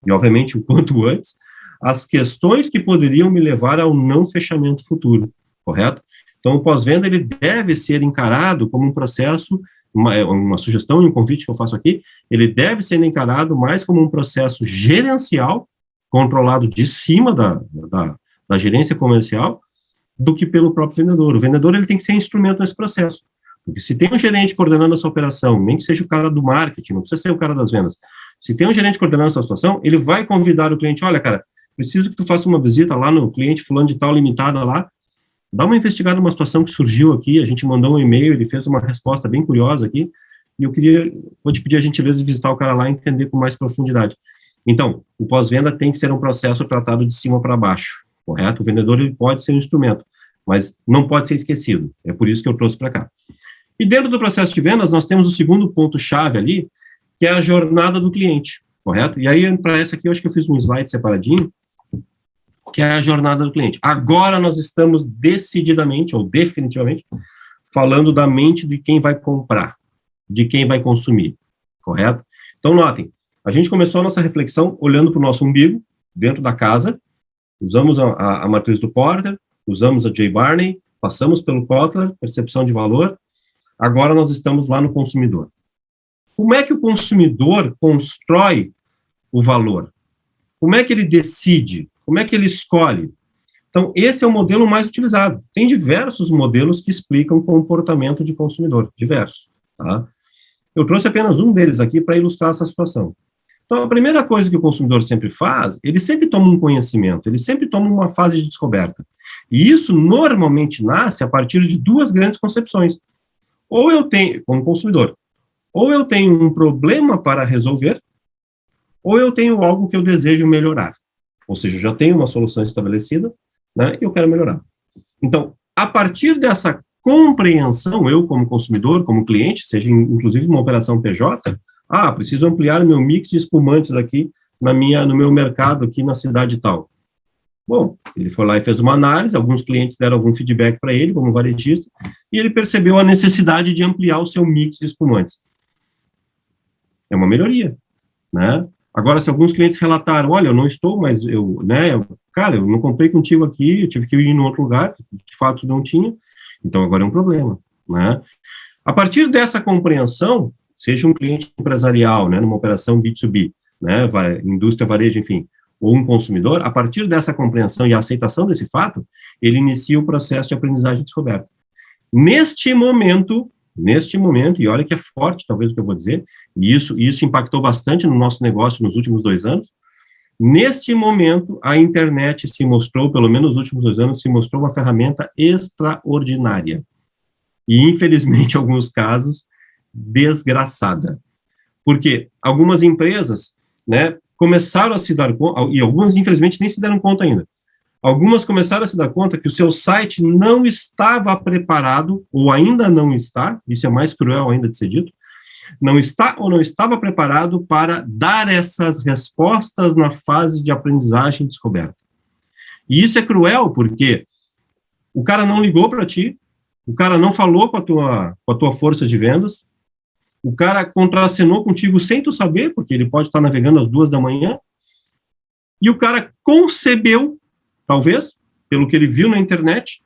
e obviamente o quanto antes, as questões que poderiam me levar ao não fechamento futuro, correto? Então, o pós-venda, ele deve ser encarado como um processo, uma sugestão e um convite que eu faço aqui, ele deve ser encarado mais como um processo gerencial, controlado de cima da gerência comercial, do que pelo próprio vendedor. O vendedor, ele tem que ser instrumento nesse processo. Porque se tem um gerente coordenando essa operação, nem que seja o cara do marketing, não precisa ser o cara das vendas, se tem um gerente coordenando essa situação, ele vai convidar o cliente, olha, cara, preciso que tu faça uma visita lá no cliente fulano de tal limitada lá, dá uma investigada numa situação que surgiu aqui, a gente mandou um e-mail, ele fez uma resposta bem curiosa aqui, e vou te pedir a gentileza de visitar o cara lá e entender com mais profundidade. Então, o pós-venda tem que ser um processo tratado de cima para baixo, correto? O vendedor, ele pode ser um instrumento, mas não pode ser esquecido, é por isso que eu trouxe para cá. E dentro do processo de vendas, nós temos o segundo ponto-chave ali, que é a jornada do cliente, correto? E aí, para essa aqui, eu acho que eu fiz um slide separadinho, que é a jornada do cliente. Agora nós estamos decididamente, ou definitivamente, falando da mente de quem vai comprar, de quem vai consumir, correto? Então, notem, a gente começou a nossa reflexão olhando para o nosso umbigo, dentro da casa, usamos a matriz do Porter, usamos a Jay Barney, passamos pelo Kotler, percepção de valor, agora nós estamos lá no consumidor. Como é que o consumidor constrói o valor? Como é que ele decide? Como é que ele escolhe? Então, esse é o modelo mais utilizado. Tem diversos modelos que explicam o comportamento de consumidor, diversos, tá? Eu trouxe apenas um deles aqui para ilustrar essa situação. Então, a primeira coisa que o consumidor sempre faz, ele sempre toma um conhecimento, ele sempre toma uma fase de descoberta. E isso normalmente nasce a partir de duas grandes concepções. Ou eu tenho, como consumidor, ou eu tenho um problema para resolver, ou eu tenho algo que eu desejo melhorar. Ou seja, eu já tenho uma solução estabelecida, né, e eu quero melhorar. Então, a partir dessa compreensão, eu como consumidor, como cliente, seja inclusive uma operação PJ, preciso ampliar o meu mix de espumantes aqui no meu mercado aqui na cidade tal. Bom, ele foi lá e fez uma análise, alguns clientes deram algum feedback para ele, como varejista, e ele percebeu a necessidade de ampliar o seu mix de espumantes. é uma melhoria, né? Agora, se alguns clientes relataram, olha, eu não estou, mas cara, eu não comprei contigo aqui, eu tive que ir em outro lugar, de fato não tinha, então agora é um problema, né? A partir dessa compreensão, seja um cliente empresarial, né, numa operação B2B, né, indústria, varejo, enfim, ou um consumidor, a partir dessa compreensão e aceitação desse fato, ele inicia o processo de aprendizagem e descoberta. Neste momento, e olha que é forte, talvez, o que eu vou dizer, e isso impactou bastante no nosso negócio nos últimos 2 anos, neste momento, a internet se mostrou, pelo menos nos últimos 2 anos, se mostrou uma ferramenta extraordinária. E, infelizmente, em alguns casos, desgraçada. Porque algumas empresas, né, começaram a se dar conta, e algumas, infelizmente, nem se deram conta ainda. Algumas começaram a se dar conta que o seu site não estava preparado, ou ainda não está, isso é mais cruel ainda de ser dito, não está ou não estava preparado para dar essas respostas na fase de aprendizagem e descoberta. E isso é cruel porque o cara não ligou para ti, o cara não falou com a tua força de vendas, o cara contracenou contigo sem tu saber, porque ele pode estar navegando às 2 da manhã, e o cara concebeu, talvez, pelo que ele viu na internet,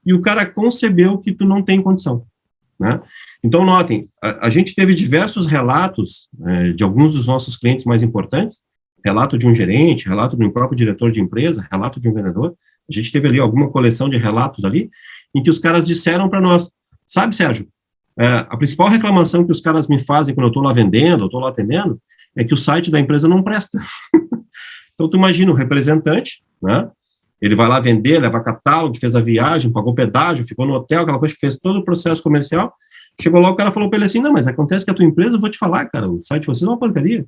e o cara concebeu que tu não tem condição, né? Então, notem, a gente teve diversos relatos de alguns dos nossos clientes mais importantes, relato de um gerente, relato de um próprio diretor de empresa, relato de um vendedor, a gente teve ali alguma coleção de relatos ali, em que os caras disseram para nós, sabe, Sérgio, a principal reclamação que os caras me fazem quando eu estou lá vendendo, eu estou lá atendendo, é que o site da empresa não presta. Então, tu imagina o representante, né? Ele vai lá vender, leva catálogo, fez a viagem, pagou pedágio, ficou no hotel, aquela coisa, fez todo o processo comercial. Chegou lá, o cara falou para ele assim, não, mas acontece que a tua empresa, eu vou te falar, cara, o site de vocês é uma porcaria.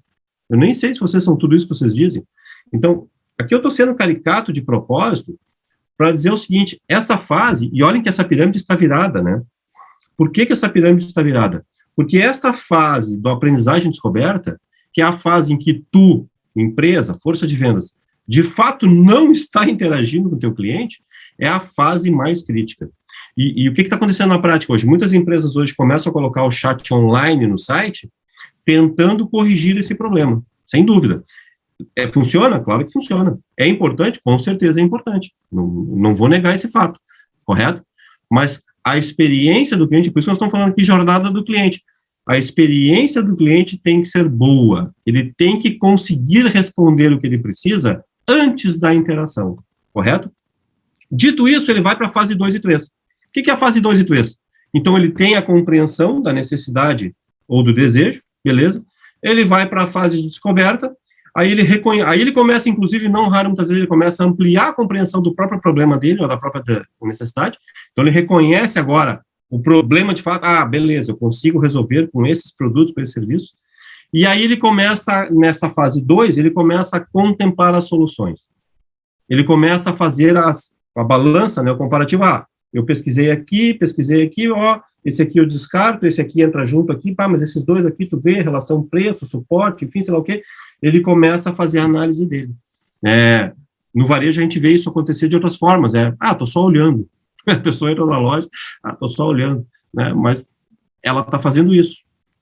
Eu nem sei se vocês são tudo isso que vocês dizem. Então, aqui eu estou sendo caricato de propósito para dizer o seguinte, essa fase, e olhem que essa pirâmide está virada, né? Por que essa pirâmide está virada? Porque esta fase do aprendizagem e descoberta, que é a fase em que tu, empresa, força de vendas, de fato não está interagindo com o teu cliente, é a fase mais crítica. E o que está acontecendo na prática hoje? Muitas empresas hoje começam a colocar o chat online no site, tentando corrigir esse problema, sem dúvida. Funciona? Claro que funciona. É importante? Com certeza é importante. Não vou negar esse fato, correto? Mas a experiência do cliente, por isso nós estamos falando aqui jornada do cliente, a experiência do cliente tem que ser boa, ele tem que conseguir responder o que ele precisa antes da interação, correto? Dito isso, ele vai para a fase 2 e 3. O que é a fase 2 e 3? Então, ele tem a compreensão da necessidade ou do desejo, beleza? Ele vai para a fase de descoberta, aí ele começa, inclusive, não raro, muitas vezes, ele começa a ampliar a compreensão do próprio problema dele, ou da própria necessidade. Então, ele reconhece agora o problema de fato, beleza, eu consigo resolver com esses produtos, com esses serviços. E aí ele começa, nessa fase 2, ele começa a contemplar as soluções. Ele começa a fazer a balança, né, o comparativo. Eu pesquisei aqui, esse aqui eu descarto, esse aqui entra junto aqui, mas esses dois aqui, tu vê, relação preço, suporte, enfim, sei lá o quê. Ele começa a fazer a análise dele. No varejo, a gente vê isso acontecer de outras formas. Tô só olhando. A pessoa entra na loja, tô só olhando, né? Mas ela está fazendo isso,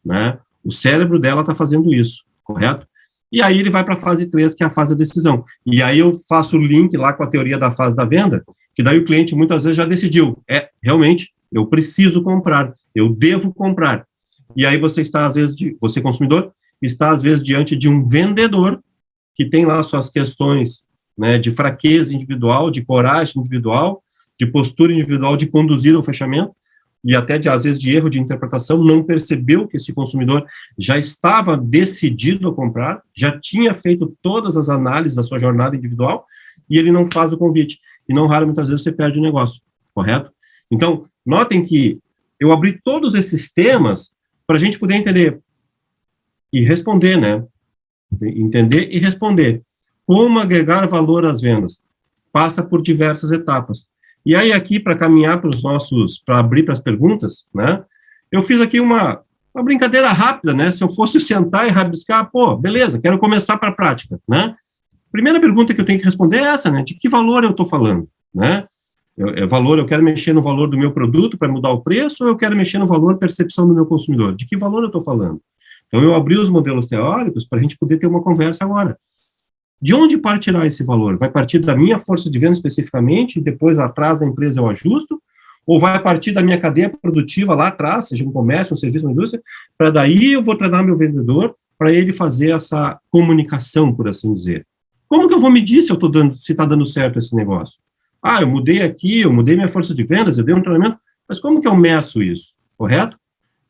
né? O cérebro dela está fazendo isso, correto? E aí ele vai para a fase 3, que é a fase da decisão. E aí eu faço o link lá com a teoria da fase da venda, que daí o cliente muitas vezes já decidiu, realmente, eu preciso comprar, eu devo comprar. E aí você está, às vezes, você consumidor, está às vezes diante de um vendedor que tem lá suas questões, né, de fraqueza individual, de coragem individual, de postura individual, de conduzir ao fechamento, e até, às vezes, de erro de interpretação, não percebeu que esse consumidor já estava decidido a comprar, já tinha feito todas as análises da sua jornada individual, e ele não faz o convite. E não raro, muitas vezes, você perde o negócio, correto? Então, notem que eu abri todos esses temas para a gente poder entender e responder, né? Entender e responder. Como agregar valor às vendas? Passa por diversas etapas. E aí, aqui, para caminhar para abrir para as perguntas, né, eu fiz aqui uma brincadeira rápida, né, se eu fosse sentar e rabiscar, beleza, quero começar para a prática, né. Primeira pergunta que eu tenho que responder é essa, né, de que valor eu estou falando, né, eu quero mexer no valor do meu produto para mudar o preço, ou eu quero mexer no valor percepção do meu consumidor? De que valor eu estou falando? Então, eu abri os modelos teóricos para a gente poder ter uma conversa agora. De onde partirá esse valor? Vai partir da minha força de venda especificamente, e depois atrás da empresa eu ajusto? Ou vai partir da minha cadeia produtiva lá atrás, seja um comércio, um serviço, uma indústria, para daí eu vou treinar meu vendedor para ele fazer essa comunicação, por assim dizer. Como que eu vou medir se está dando certo esse negócio? Ah, eu mudei aqui, eu mudei minha força de vendas, eu dei um treinamento, mas como que eu meço isso? Correto?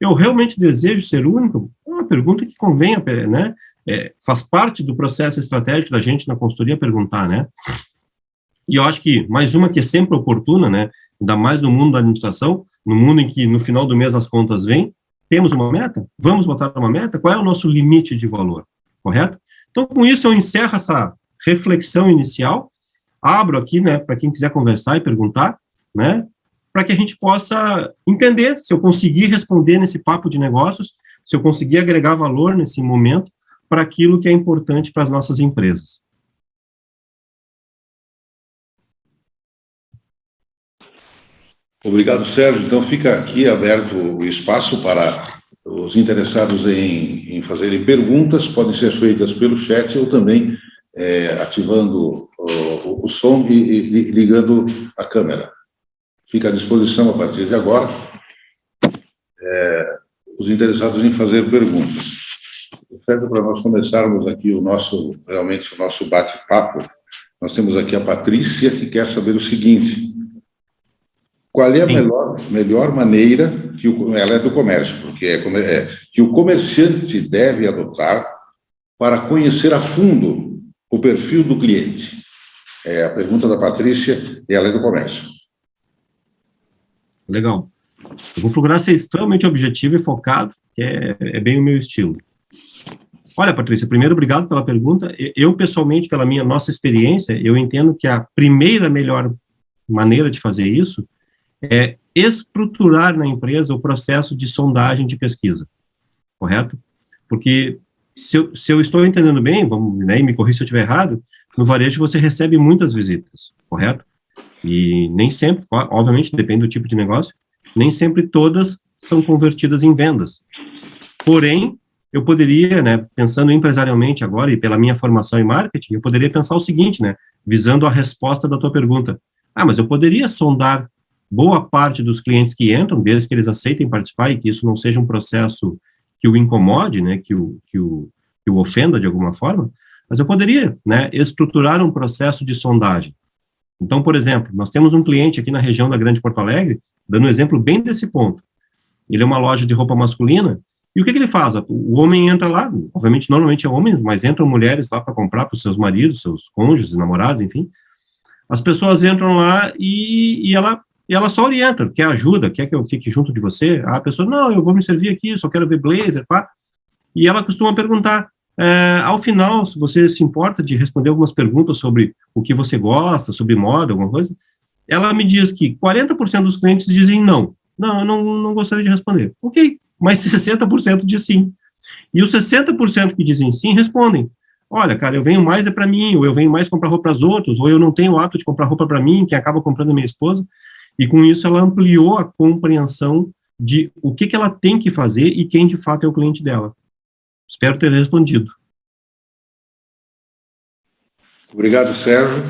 Eu realmente desejo ser único? É uma pergunta que convém, né? Faz parte do processo estratégico da gente na consultoria perguntar, né? E eu acho que mais uma que é sempre oportuna, né? Ainda mais no mundo da administração, no mundo em que no final do mês as contas vêm, temos uma meta? Vamos botar uma meta? Qual é o nosso limite de valor? Correto? Então, com isso, eu encerro essa reflexão inicial, abro aqui, né, para quem quiser conversar e perguntar, né, para que a gente possa entender se eu conseguir responder nesse papo de negócios, se eu conseguir agregar valor nesse momento para aquilo que é importante para as nossas empresas. Obrigado, Sérgio. Então, fica aqui aberto o espaço para os interessados em fazerem perguntas, podem ser feitas pelo chat ou também ativando o som e ligando a câmera. Fica à disposição a partir de agora os interessados em fazer perguntas. Certo, para nós começarmos aqui realmente o nosso bate-papo, nós temos aqui a Patrícia, que quer saber o seguinte: qual é a melhor maneira ela é do comércio, porque que o comerciante deve adotar para conhecer a fundo o perfil do cliente? É a pergunta da Patrícia, e ela é do comércio. Legal. Eu vou procurar ser extremamente objetivo e focado, que é bem o meu estilo. Olha, Patrícia, primeiro, obrigado pela pergunta. Eu, pessoalmente, pela nossa experiência, eu entendo que a primeira melhor maneira de fazer isso é estruturar na empresa o processo de sondagem de pesquisa, correto? Porque, se eu estou entendendo bem, vamos, né, me corrija se eu estiver errado, no varejo você recebe muitas visitas, correto? E nem sempre, obviamente, depende do tipo de negócio, nem sempre todas são convertidas em vendas. Porém, eu poderia, né, pensando empresarialmente agora, e pela minha formação em marketing, eu poderia pensar o seguinte, né, visando a resposta da tua pergunta. Mas eu poderia sondar boa parte dos clientes que entram, desde que eles aceitem participar e que isso não seja um processo que o incomode, né, que o ofenda de alguma forma, mas eu poderia, né, estruturar um processo de sondagem. Então, por exemplo, nós temos um cliente aqui na região da Grande Porto Alegre, dando um exemplo bem desse ponto. Ele é uma loja de roupa masculina, e o que ele faz? O homem entra lá, obviamente, normalmente é homem, mas entram mulheres lá para comprar para os seus maridos, seus cônjuges, namorados, enfim. As pessoas entram lá e ela só orienta, quer ajuda, quer que eu fique junto de você? A pessoa, não, eu vou me servir aqui, só quero ver blazer, pá. E ela costuma perguntar, ao final, se você se importa de responder algumas perguntas sobre o que você gosta, sobre moda, alguma coisa, ela me diz que 40% dos clientes dizem não. Não, eu não gostaria de responder. Ok, mas 60% diz sim. E os 60% que dizem sim, respondem. Olha, cara, eu venho mais para mim, ou eu venho mais comprar roupa para os outros, ou eu não tenho o hábito de comprar roupa para mim, quem acaba comprando é minha esposa. E com isso ela ampliou a compreensão de o que ela tem que fazer e quem de fato é o cliente dela. Espero ter respondido. Obrigado, Sérgio.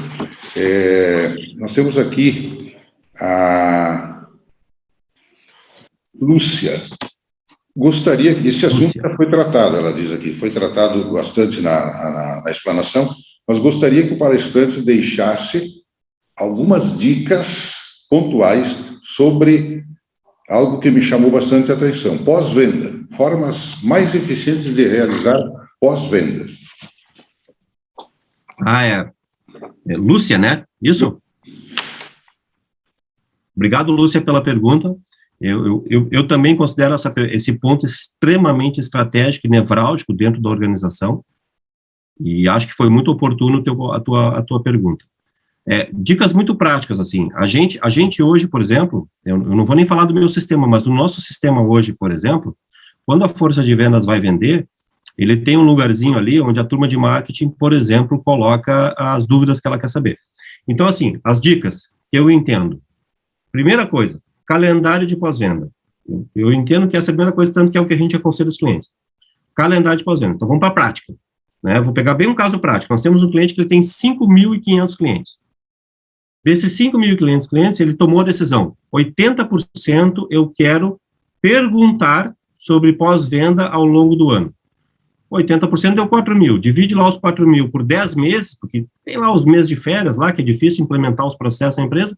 Nós temos aqui a Lúcia. Gostaria que esse assunto já foi tratado, ela diz aqui, foi tratado bastante na explanação, mas gostaria que o palestrante deixasse algumas dicas pontuais sobre algo que me chamou bastante atenção: pós-venda, formas mais eficientes de realizar pós-vendas. Lúcia, né? Isso? Obrigado, Lúcia, pela pergunta. Eu também considero esse ponto extremamente estratégico e nevrálgico dentro da organização, e acho que foi muito oportuno a tua pergunta. Dicas muito práticas, assim, a gente hoje, por exemplo, eu não vou nem falar do meu sistema, mas do nosso sistema hoje, por exemplo, quando a força de vendas vai vender, ele tem um lugarzinho ali onde a turma de marketing, por exemplo, coloca as dúvidas que ela quer saber. Então, assim, as dicas que eu entendo. Primeira coisa, calendário de pós-venda. Eu entendo que essa é a primeira coisa, tanto que é o que a gente aconselha os clientes. calendário de pós-venda. Então, vamos para a prática. Né? Vou pegar bem um caso prático. Nós temos um cliente que ele tem 5.500 clientes. Desses 5.500 clientes, ele tomou a decisão. 80% eu quero perguntar sobre pós-venda ao longo do ano. 80% deu 4.000. Divide lá os 4.000 por 10 meses, porque tem lá os meses de férias lá, que é difícil implementar os processos na empresa.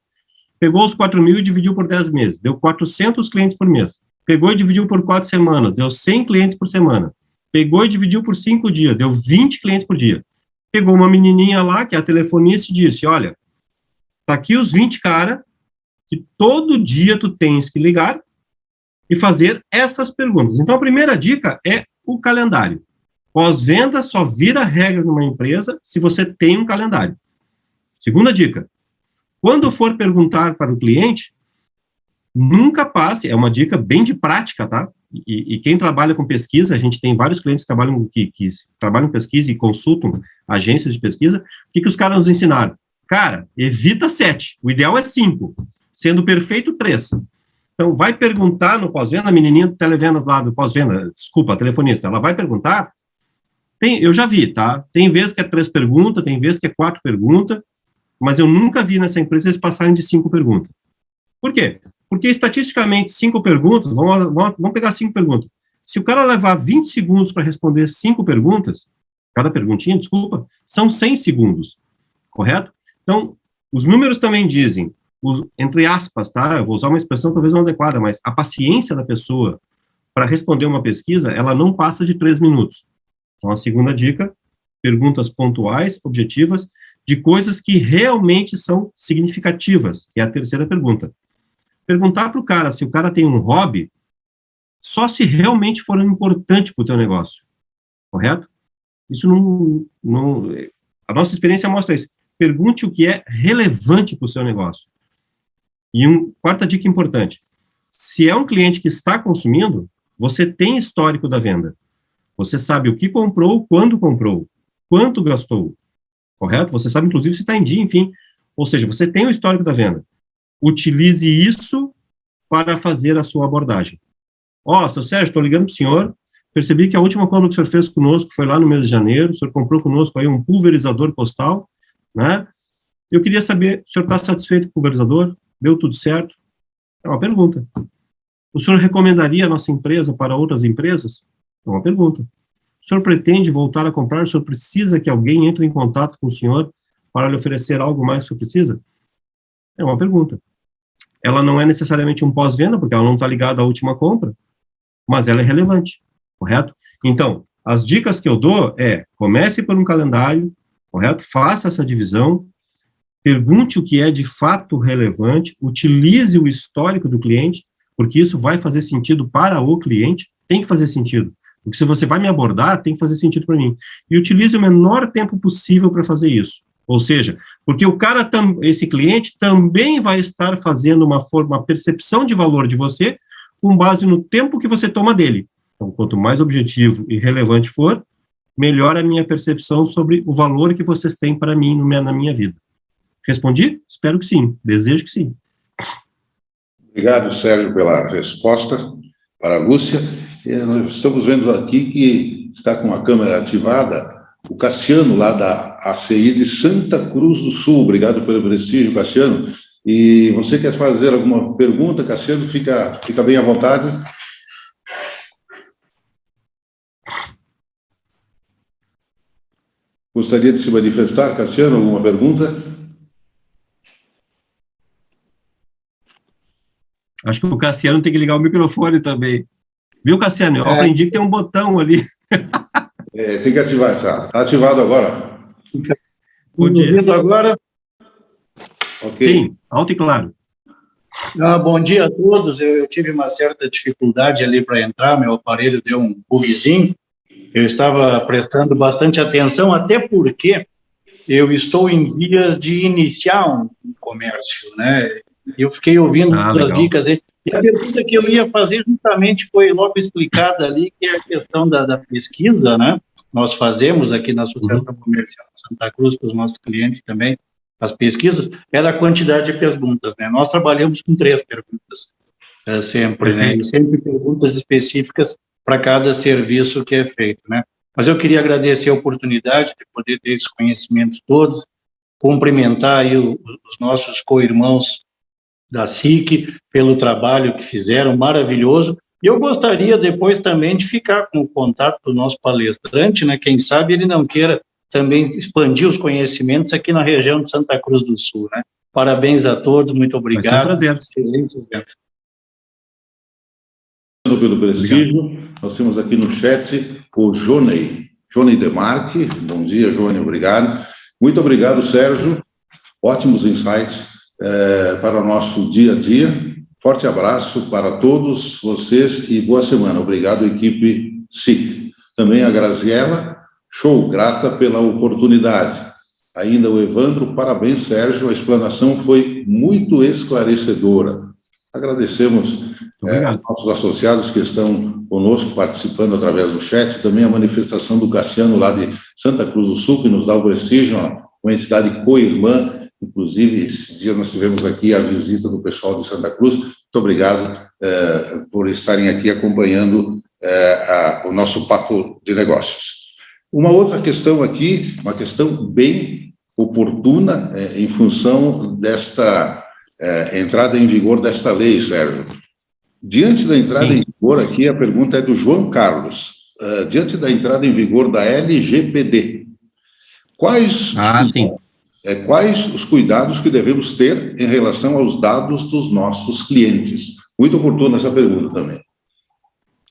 Pegou os 4.000 e dividiu por 10 meses. Deu 400 clientes por mês. Pegou e dividiu por 4 semanas. Deu 100 clientes por semana. Pegou e dividiu por 5 dias. Deu 20 clientes por dia. Pegou uma menininha lá, que é a telefonista, e disse, olha, tá aqui os 20 caras que todo dia tu tens que ligar e fazer essas perguntas. Então, a primeira dica é o calendário. Pós-venda só vira regra numa empresa se você tem um calendário. Segunda dica, quando for perguntar para o cliente, nunca passe, é uma dica bem de prática, tá? E quem trabalha com pesquisa, a gente tem vários clientes que trabalham com pesquisa e consultam agências de pesquisa, o que os caras nos ensinaram? Cara, evita 7, o ideal é 5, sendo perfeito 3. Então, vai perguntar no pós-venda, a menininha do televendas lá do pós-venda, desculpa, a telefonista, ela vai perguntar, eu já vi, tá? Tem vezes que é 3 perguntas, tem vezes que é 4 perguntas, mas eu nunca vi nessa empresa eles passarem de 5 perguntas. Por quê? Porque, estatisticamente, 5 perguntas, vamos pegar 5 perguntas. Se o cara levar 20 segundos para responder 5 perguntas, cada perguntinha, desculpa, são 100 segundos, correto? Então, os números também dizem, entre aspas, tá? Eu vou usar uma expressão talvez não adequada, mas a paciência da pessoa para responder uma pesquisa, ela não passa de 3 minutos. Então, a segunda dica, perguntas pontuais, objetivas, de coisas que realmente são significativas, que é a terceira pergunta. Perguntar para o cara se o cara tem um hobby, só se realmente for importante para o teu negócio, correto? Isso não... A nossa experiência mostra isso. Pergunte o que é relevante para o seu negócio. E quarta dica importante, se é um cliente que está consumindo, você tem histórico da venda. Você sabe o que comprou, quando comprou, quanto gastou, correto? Você sabe, inclusive, se está em dia, enfim. Ou seja, você tem o histórico da venda. Utilize isso para fazer a sua abordagem. Seu Sérgio, estou ligando para o senhor, percebi que a última compra que o senhor fez conosco foi lá no mês de janeiro, o senhor comprou conosco aí um pulverizador postal, né? Eu queria saber, o senhor está satisfeito com o pulverizador? Deu tudo certo? É uma pergunta. O senhor recomendaria a nossa empresa para outras empresas? É uma pergunta. O senhor pretende voltar a comprar? O senhor precisa que alguém entre em contato com o senhor para lhe oferecer algo mais que o senhor precisa? É uma pergunta. Ela não é necessariamente um pós-venda, porque ela não está ligada à última compra, mas ela é relevante, correto? Então, as dicas que eu dou é, comece por um calendário, correto? Faça essa divisão, pergunte o que é de fato relevante, utilize o histórico do cliente, porque isso vai fazer sentido para o cliente, tem que fazer sentido. Porque se você vai me abordar, tem que fazer sentido para mim. E utilize o menor tempo possível para fazer isso. Ou seja, porque esse cliente também vai estar fazendo uma percepção de valor de você com base no tempo que você toma dele. Então, quanto mais objetivo e relevante for, melhor a minha percepção sobre o valor que vocês têm para mim na minha vida. Respondi? Espero que sim. Desejo que sim. Obrigado, Sérgio, pela resposta para a Lúcia. Nós estamos vendo aqui que está com a câmera ativada o Cassiano, lá da ACI de Santa Cruz do Sul. Obrigado pelo prestígio, Cassiano. E você quer fazer alguma pergunta, Cassiano? Fica bem à vontade. Gostaria de se manifestar, Cassiano, alguma pergunta? Acho que o Cassiano tem que ligar o microfone também. Viu, Cassiano? Eu aprendi que tem um botão ali. Tem que ativar, tá? Está ativado agora. Bom dia. Ouvindo agora? Okay. Sim, alto e claro. Bom dia a todos. Eu tive uma certa dificuldade ali para entrar, meu aparelho deu um bugzinho. Eu estava prestando bastante atenção, até porque eu estou em vias de iniciar um comércio, né? Eu fiquei ouvindo as dicas aí. E a pergunta que eu ia fazer justamente foi logo explicada ali, que é a questão da pesquisa, né? Nós fazemos aqui na Associação Comercial de Santa Cruz, para os nossos clientes também, as pesquisas, era a quantidade de perguntas, né? Nós trabalhamos com 3 perguntas, sempre, né? E sempre perguntas específicas para cada serviço que é feito, né? Mas eu queria agradecer a oportunidade de poder ter esses conhecimentos todos, cumprimentar aí os nossos co-irmãos da SIC pelo trabalho que fizeram, maravilhoso. E eu gostaria depois também de ficar com o contato do nosso palestrante, né? Quem sabe ele não queira também expandir os conhecimentos aqui na região de Santa Cruz do Sul, né? Parabéns a todos, muito obrigado. Vai ser um prazer. Excelente evento. Pelo prestígio, nós temos aqui no chat o Johnny Demarque. Bom dia, Johnny, obrigado. Muito obrigado, Sérgio. Ótimos insights para o nosso dia a dia. Forte abraço para todos vocês e boa semana. Obrigado, equipe SIC. Também a Graziela, show, grata pela oportunidade. Ainda o Evandro, parabéns, Sérgio, a explanação foi muito esclarecedora. Agradecemos aos nossos associados que estão conosco, participando através do chat, também a manifestação do Cassiano, lá de Santa Cruz do Sul, que nos dá o prestígio, uma entidade co-irmã. Inclusive, esse dia nós tivemos aqui a visita do pessoal de Santa Cruz. Muito obrigado por estarem aqui acompanhando o nosso papo de negócios. Uma outra questão aqui, uma questão bem oportuna em função desta entrada em vigor desta lei, Sérgio. Diante da entrada em vigor aqui, a pergunta é do João Carlos. Diante da entrada em vigor da LGPD, quais os cuidados que devemos ter em relação aos dados dos nossos clientes? Muito oportuna essa pergunta também.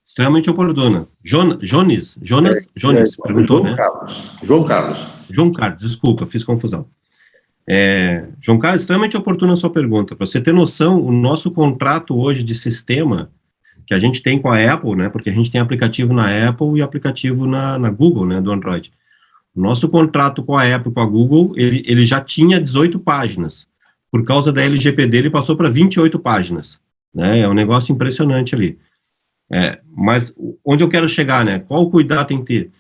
Extremamente oportuna. Jones perguntou, né? João Carlos, desculpa, fiz confusão. João Carlos, extremamente oportuna a sua pergunta. Para você ter noção, o nosso contrato hoje de sistema que a gente tem com a Apple, né? Porque a gente tem aplicativo na Apple e aplicativo na Google, né? Do Android. O nosso contrato com a Apple e com a Google, ele já tinha 18 páginas. Por causa da LGPD, ele passou para 28 páginas. Né? É um negócio impressionante ali. Mas onde eu quero chegar, né? Qual o cuidado tem que ter?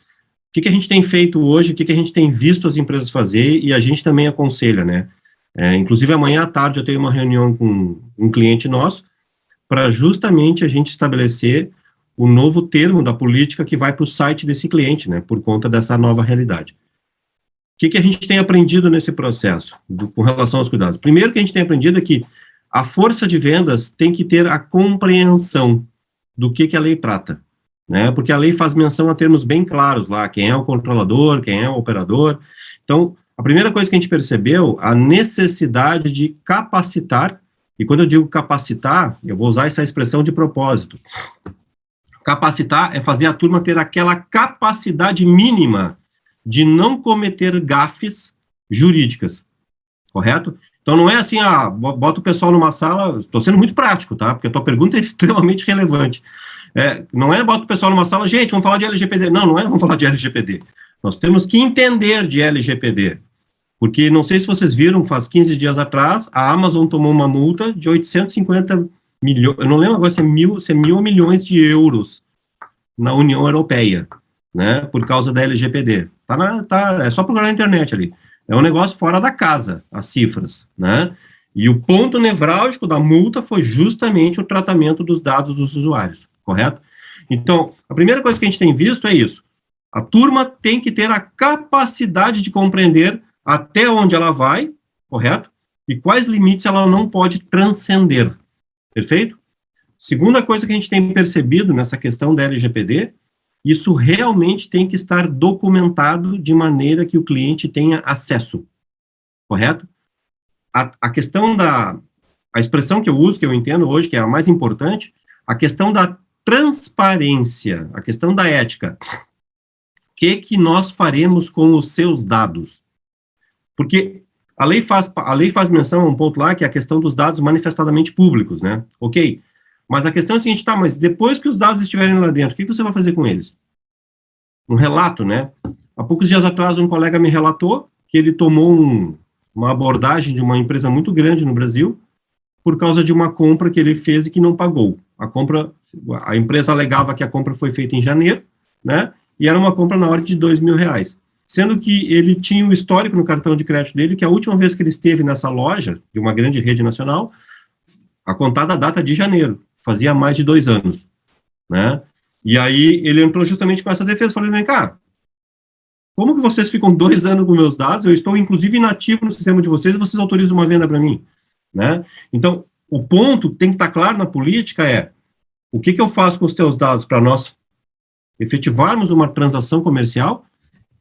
O que a gente tem feito hoje, o que a gente tem visto as empresas fazer e a gente também aconselha, né? Inclusive, amanhã à tarde eu tenho uma reunião com um cliente nosso para justamente a gente estabelecer o novo termo da política que vai para o site desse cliente, né? Por conta dessa nova realidade. O que a gente tem aprendido nesse processo com relação aos cuidados? Primeiro que a gente tem aprendido é que a força de vendas tem que ter a compreensão do que a lei trata. Né, porque a lei faz menção a termos bem claros lá, quem é o controlador, quem é o operador. Então, a primeira coisa que a gente percebeu, a necessidade de capacitar, e quando eu digo capacitar, eu vou usar essa expressão de propósito. Capacitar é fazer a turma ter aquela capacidade mínima de não cometer gafes jurídicas, correto? Então, não é assim, bota o pessoal numa sala, estou sendo muito prático, tá? Porque a tua pergunta é extremamente relevante. Não é bota o pessoal numa sala, gente, vamos falar de LGPD. Não é vamos falar de LGPD. Nós temos que entender de LGPD. Porque, não sei se vocês viram, faz 15 dias atrás, a Amazon tomou uma multa de 850 milhões, eu não lembro agora se é mil ou milhões de euros na União Europeia, né, por causa da LGPD. É só procurar na internet ali. É um negócio fora da casa, as cifras, né? E o ponto nevrálgico da multa foi justamente o tratamento dos dados dos usuários. Correto? Então, a primeira coisa que a gente tem visto é isso. A turma tem que ter a capacidade de compreender até onde ela vai, correto? E quais limites ela não pode transcender. Perfeito? Segunda coisa que a gente tem percebido nessa questão da LGPD, isso realmente tem que estar documentado de maneira que o cliente tenha acesso. Correto? A questão a expressão que eu uso, que eu entendo hoje, que é a mais importante, a questão da transparência, a questão da ética. O que nós faremos com os seus dados? Porque a lei faz menção a um ponto lá, que é a questão dos dados manifestadamente públicos, né? Ok. Mas a questão é a seguinte, mas depois que os dados estiverem lá dentro, o que você vai fazer com eles? Um relato, né? Há poucos dias atrás, um colega me relatou que ele tomou uma abordagem de uma empresa muito grande no Brasil por causa de uma compra que ele fez e que não pagou. A empresa alegava que a compra foi feita em janeiro, né, e era uma compra na ordem de R$2.000, sendo que ele tinha um histórico no cartão de crédito dele, que a última vez que ele esteve nessa loja, de uma grande rede nacional, a contada data de janeiro, fazia mais de 2 anos, né, E aí ele entrou justamente com essa defesa, falei, vem cá, como que vocês ficam 2 anos com meus dados, eu estou inclusive inativo no sistema de vocês e vocês autorizam uma venda para mim, né? Então, o ponto que tem que estar claro na política é, o que eu faço com os teus dados para nós efetivarmos uma transação comercial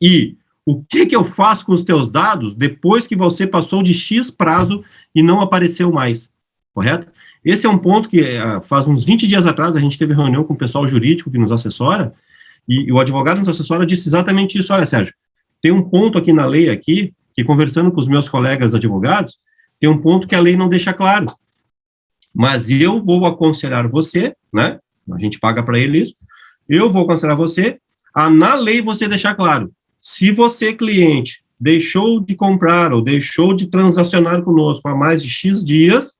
e o que eu faço com os teus dados depois que você passou de X prazo e não apareceu mais, correto? Esse é um ponto que faz uns 20 dias atrás a gente teve reunião com o pessoal jurídico que nos assessora e o advogado nos assessora disse exatamente isso, olha, Sérgio, tem um ponto aqui na lei aqui, que conversando com os meus colegas advogados, tem um ponto que a lei não deixa claro, mas eu vou aconselhar você, né, a gente paga para ele isso, eu vou aconselhar você a, na lei, você deixar claro, se você, cliente, deixou de comprar ou deixou de transacionar conosco há mais de X dias,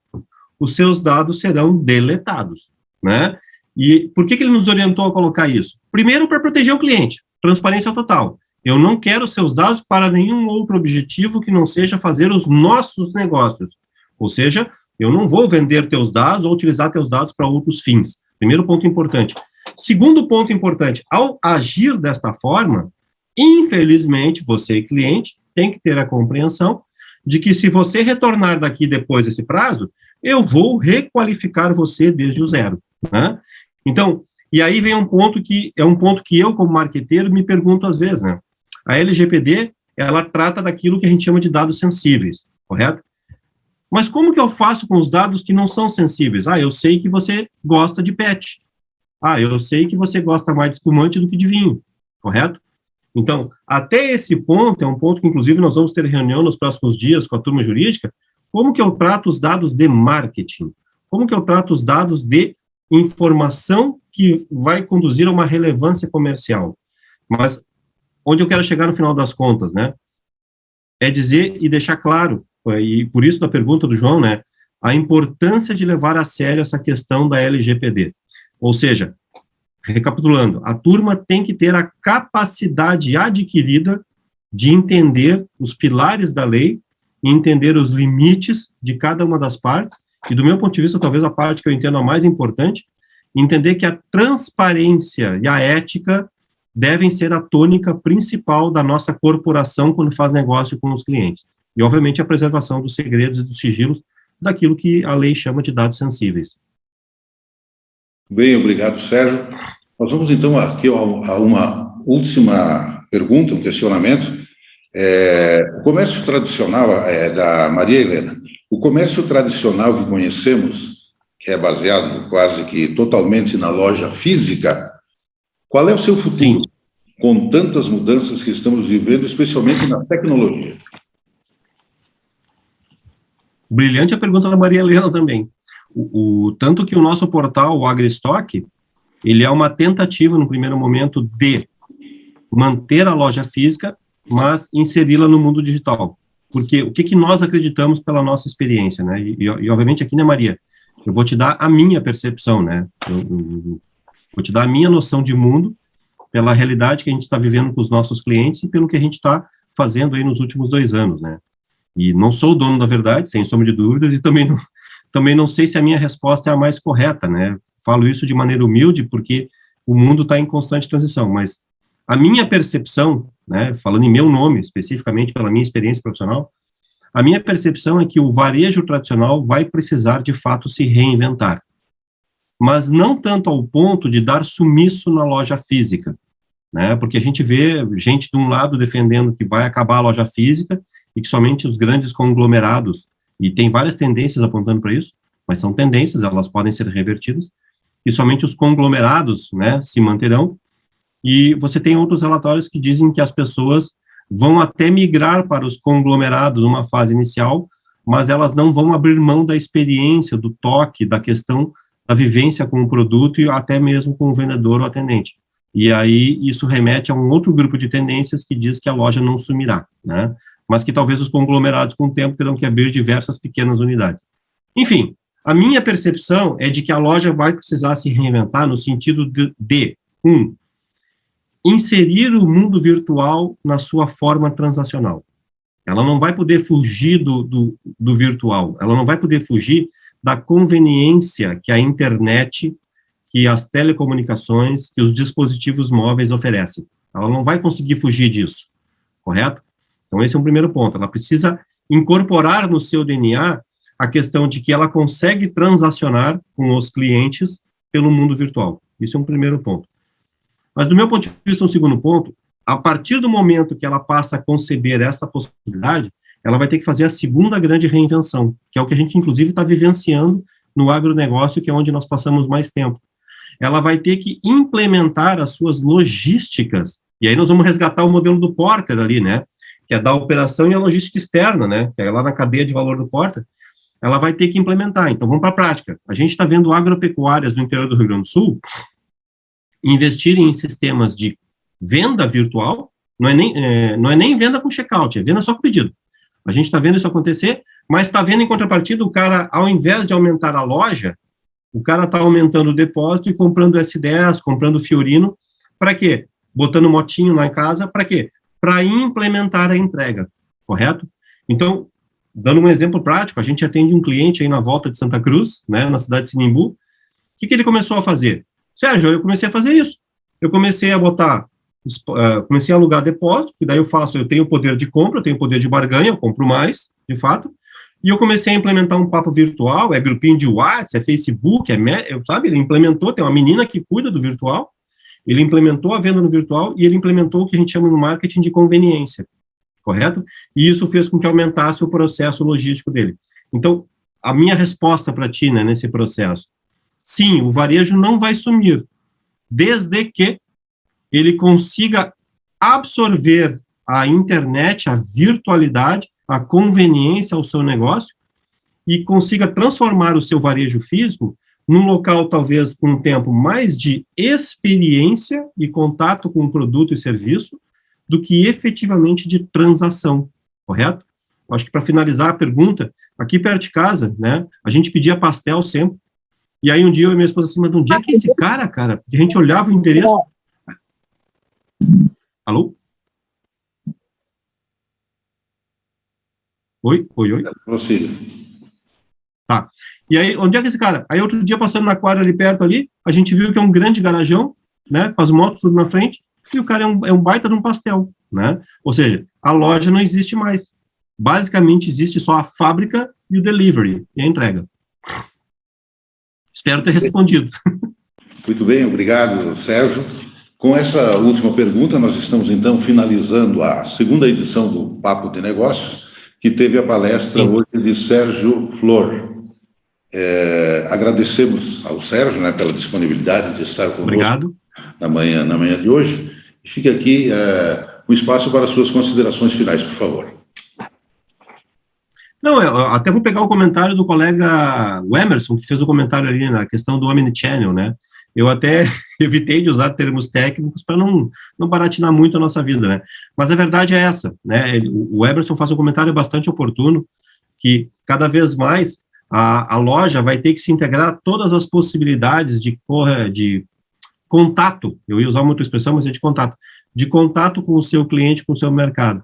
os seus dados serão deletados, né? E por que ele nos orientou a colocar isso? Primeiro, para proteger o cliente, transparência total. Eu não quero seus dados para nenhum outro objetivo que não seja fazer os nossos negócios. Ou seja, eu não vou vender teus dados ou utilizar teus dados para outros fins. Primeiro ponto importante. Segundo ponto importante, ao agir desta forma, infelizmente, você, cliente, tem que ter a compreensão de que se você retornar daqui depois desse prazo, eu vou requalificar você desde o zero, né? Então, e aí vem um ponto que é um ponto que eu, como marqueteiro, me pergunto às vezes, né? A LGPD, ela trata daquilo que a gente chama de dados sensíveis, correto? Mas como que eu faço com os dados que não são sensíveis? Ah, eu sei que você gosta de pet. Ah, eu sei que você gosta mais de espumante do que de vinho, correto? Então, até esse ponto, é um ponto que, inclusive, nós vamos ter reunião nos próximos dias com a turma jurídica, como que eu trato os dados de marketing? Como que eu trato os dados de informação que vai conduzir a uma relevância comercial? Mas, onde eu quero chegar no final das contas, né? É dizer e deixar claro, e por isso da pergunta do João, né? A importância de levar a sério essa questão da LGPD. Ou seja, recapitulando, a turma tem que ter a capacidade adquirida de entender os pilares da lei e entender os limites de cada uma das partes, e do meu ponto de vista, talvez a parte que eu entendo a mais importante, entender que a transparência e a ética devem ser a tônica principal da nossa corporação quando faz negócio com os clientes. E, obviamente, a preservação dos segredos e dos sigilos daquilo que a lei chama de dados sensíveis. Bem, obrigado, Sérgio. Nós vamos, então, aqui a uma última pergunta, um questionamento. O comércio tradicional, da Maria Helena, o comércio tradicional que conhecemos, que é baseado quase que totalmente na loja física, qual é o seu futuro? Sim. Com tantas mudanças que estamos vivendo, especialmente na tecnologia? Brilhante a pergunta da Maria Helena também. Tanto que o nosso portal, o AgriStock, ele é uma tentativa, no primeiro momento, de manter a loja física, mas inseri-la no mundo digital. Porque o que nós acreditamos pela nossa experiência, né? E obviamente, aqui, né, Maria? Eu vou te dar a minha percepção, né? Eu vou te dar a minha noção de mundo pela realidade que a gente está vivendo com os nossos clientes e pelo que a gente está fazendo aí nos últimos 2 anos, né? E não sou o dono da verdade, sem sombra de dúvidas, e também não sei se a minha resposta é a mais correta, né? Falo isso de maneira humilde, porque o mundo está em constante transição, mas a minha percepção, né, falando em meu nome, especificamente pela minha experiência profissional, a minha percepção é que o varejo tradicional vai precisar, de fato, se reinventar. Mas não tanto ao ponto de dar sumiço na loja física, né? Porque a gente vê gente de um lado defendendo que vai acabar a loja física e que somente os grandes conglomerados, e tem várias tendências apontando para isso, mas são tendências, elas podem ser revertidas, e somente os conglomerados, né, se manterão, e você tem outros relatórios que dizem que as pessoas vão até migrar para os conglomerados numa fase inicial, mas elas não vão abrir mão da experiência, do toque, da questão da vivência com o produto e até mesmo com o vendedor ou atendente. E aí isso remete a um outro grupo de tendências que diz que a loja não sumirá, né? Mas que talvez os conglomerados com o tempo terão que abrir diversas pequenas unidades. Enfim, a minha percepção é de que a loja vai precisar se reinventar no sentido de inserir o mundo virtual na sua forma transacional. Ela não vai poder fugir do virtual, ela não vai poder fugir da conveniência que a internet que as telecomunicações, que os dispositivos móveis oferecem. Ela não vai conseguir fugir disso, correto? Então, esse é um primeiro ponto. Ela precisa incorporar no seu DNA a questão de que ela consegue transacionar com os clientes pelo mundo virtual. Isso é um primeiro ponto. Mas, do meu ponto de vista, um segundo ponto, a partir do momento que ela passa a conceber essa possibilidade, ela vai ter que fazer a segunda grande reinvenção, que é o que a gente, inclusive, está vivenciando no agronegócio, que é onde nós passamos mais tempo. Ela vai ter que implementar as suas logísticas, e aí nós vamos resgatar o modelo do Porter ali, né, que é da operação e a logística externa, né, que é lá na cadeia de valor do Porter, ela vai ter que implementar. Então, vamos para a prática. A gente está vendo agropecuárias no interior do Rio Grande do Sul investirem em sistemas de venda virtual, não é nem venda com checkout, é venda só com pedido. A gente está vendo isso acontecer, mas está vendo, em contrapartida, o cara, ao invés de aumentar a loja, o cara está aumentando o depósito e comprando S10, comprando Fiorino, para quê? Botando motinho lá em casa, para quê? Para implementar a entrega, correto? Então, dando um exemplo prático, a gente atende um cliente aí na volta de Santa Cruz, né, na cidade de Sinimbu. O que ele começou a fazer? Sérgio, eu comecei a fazer isso. Eu comecei a comecei a alugar depósito, que daí eu tenho poder de compra, eu tenho poder de barganha, eu compro mais, de fato, e eu comecei a implementar um papo virtual, é grupinho de WhatsApp, é Facebook, sabe, ele implementou, tem uma menina que cuida do virtual, ele implementou a venda no virtual e ele implementou o que a gente chama no marketing de conveniência, correto? E isso fez com que aumentasse o processo logístico dele. Então, a minha resposta para ti, né, nesse processo, sim, o varejo não vai sumir, desde que ele consiga absorver a internet, a virtualidade, a conveniência ao seu negócio e consiga transformar o seu varejo físico num local, talvez, com um tempo mais de experiência e contato com o produto e serviço do que efetivamente de transação, correto? Acho que, para finalizar a pergunta, aqui perto de casa, né, a gente pedia pastel sempre, e aí um dia eu e minha esposa assim, mas onde é que é esse cara? Porque a gente olhava o endereço. Alô? Oi? Prossiga. Tá. E aí, onde é que esse cara? Aí outro dia, passando na quadra ali perto ali, a gente viu que é um grande garajão, né, com as motos tudo na frente, e o cara é um baita de um pastel, né? Ou seja, a loja não existe mais. Basicamente, existe só a fábrica e o delivery, e a entrega. Espero ter respondido. Muito bem, obrigado, Sérgio. Com essa última pergunta, nós estamos, então, finalizando a segunda edição do Papo de Negócios, que teve a palestra hoje de Sérgio Flor. Agradecemos ao Sérgio, né, pela disponibilidade de estar conosco. Obrigado. Na manhã de hoje. Fica aqui o espaço para suas considerações finais, por favor. Não, eu até vou pegar o comentário do colega Emerson, que fez o comentário ali na questão do Omnichannel, né? Eu até evitei de usar termos técnicos para não baratinar muito a nossa vida, né? Mas a verdade é essa, né? O Emerson faz um comentário bastante oportuno, que cada vez mais a loja vai ter que se integrar a todas as possibilidades de contato, eu ia usar uma outra expressão, mas é de contato com o seu cliente, com o seu mercado.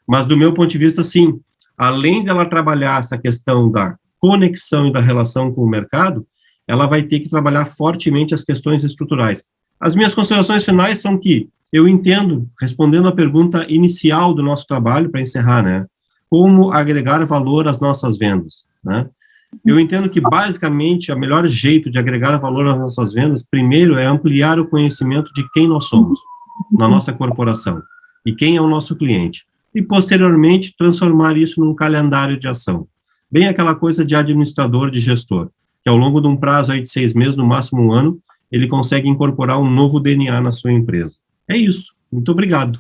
Mas do meu ponto de vista, sim, além dela trabalhar essa questão da conexão e da relação com o mercado, ela vai ter que trabalhar fortemente as questões estruturais. As minhas considerações finais são que eu entendo, respondendo à pergunta inicial do nosso trabalho, para encerrar, né, como agregar valor às nossas vendas, né? Eu entendo que, basicamente, o melhor jeito de agregar valor às nossas vendas, primeiro, é ampliar o conhecimento de quem nós somos, na nossa corporação, e quem é o nosso cliente. E, posteriormente, transformar isso num calendário de ação. Bem aquela coisa de administrador, de gestor, que ao longo de um prazo aí de 6 meses, no máximo 1 ano, ele consegue incorporar um novo DNA na sua empresa. É isso. Muito obrigado.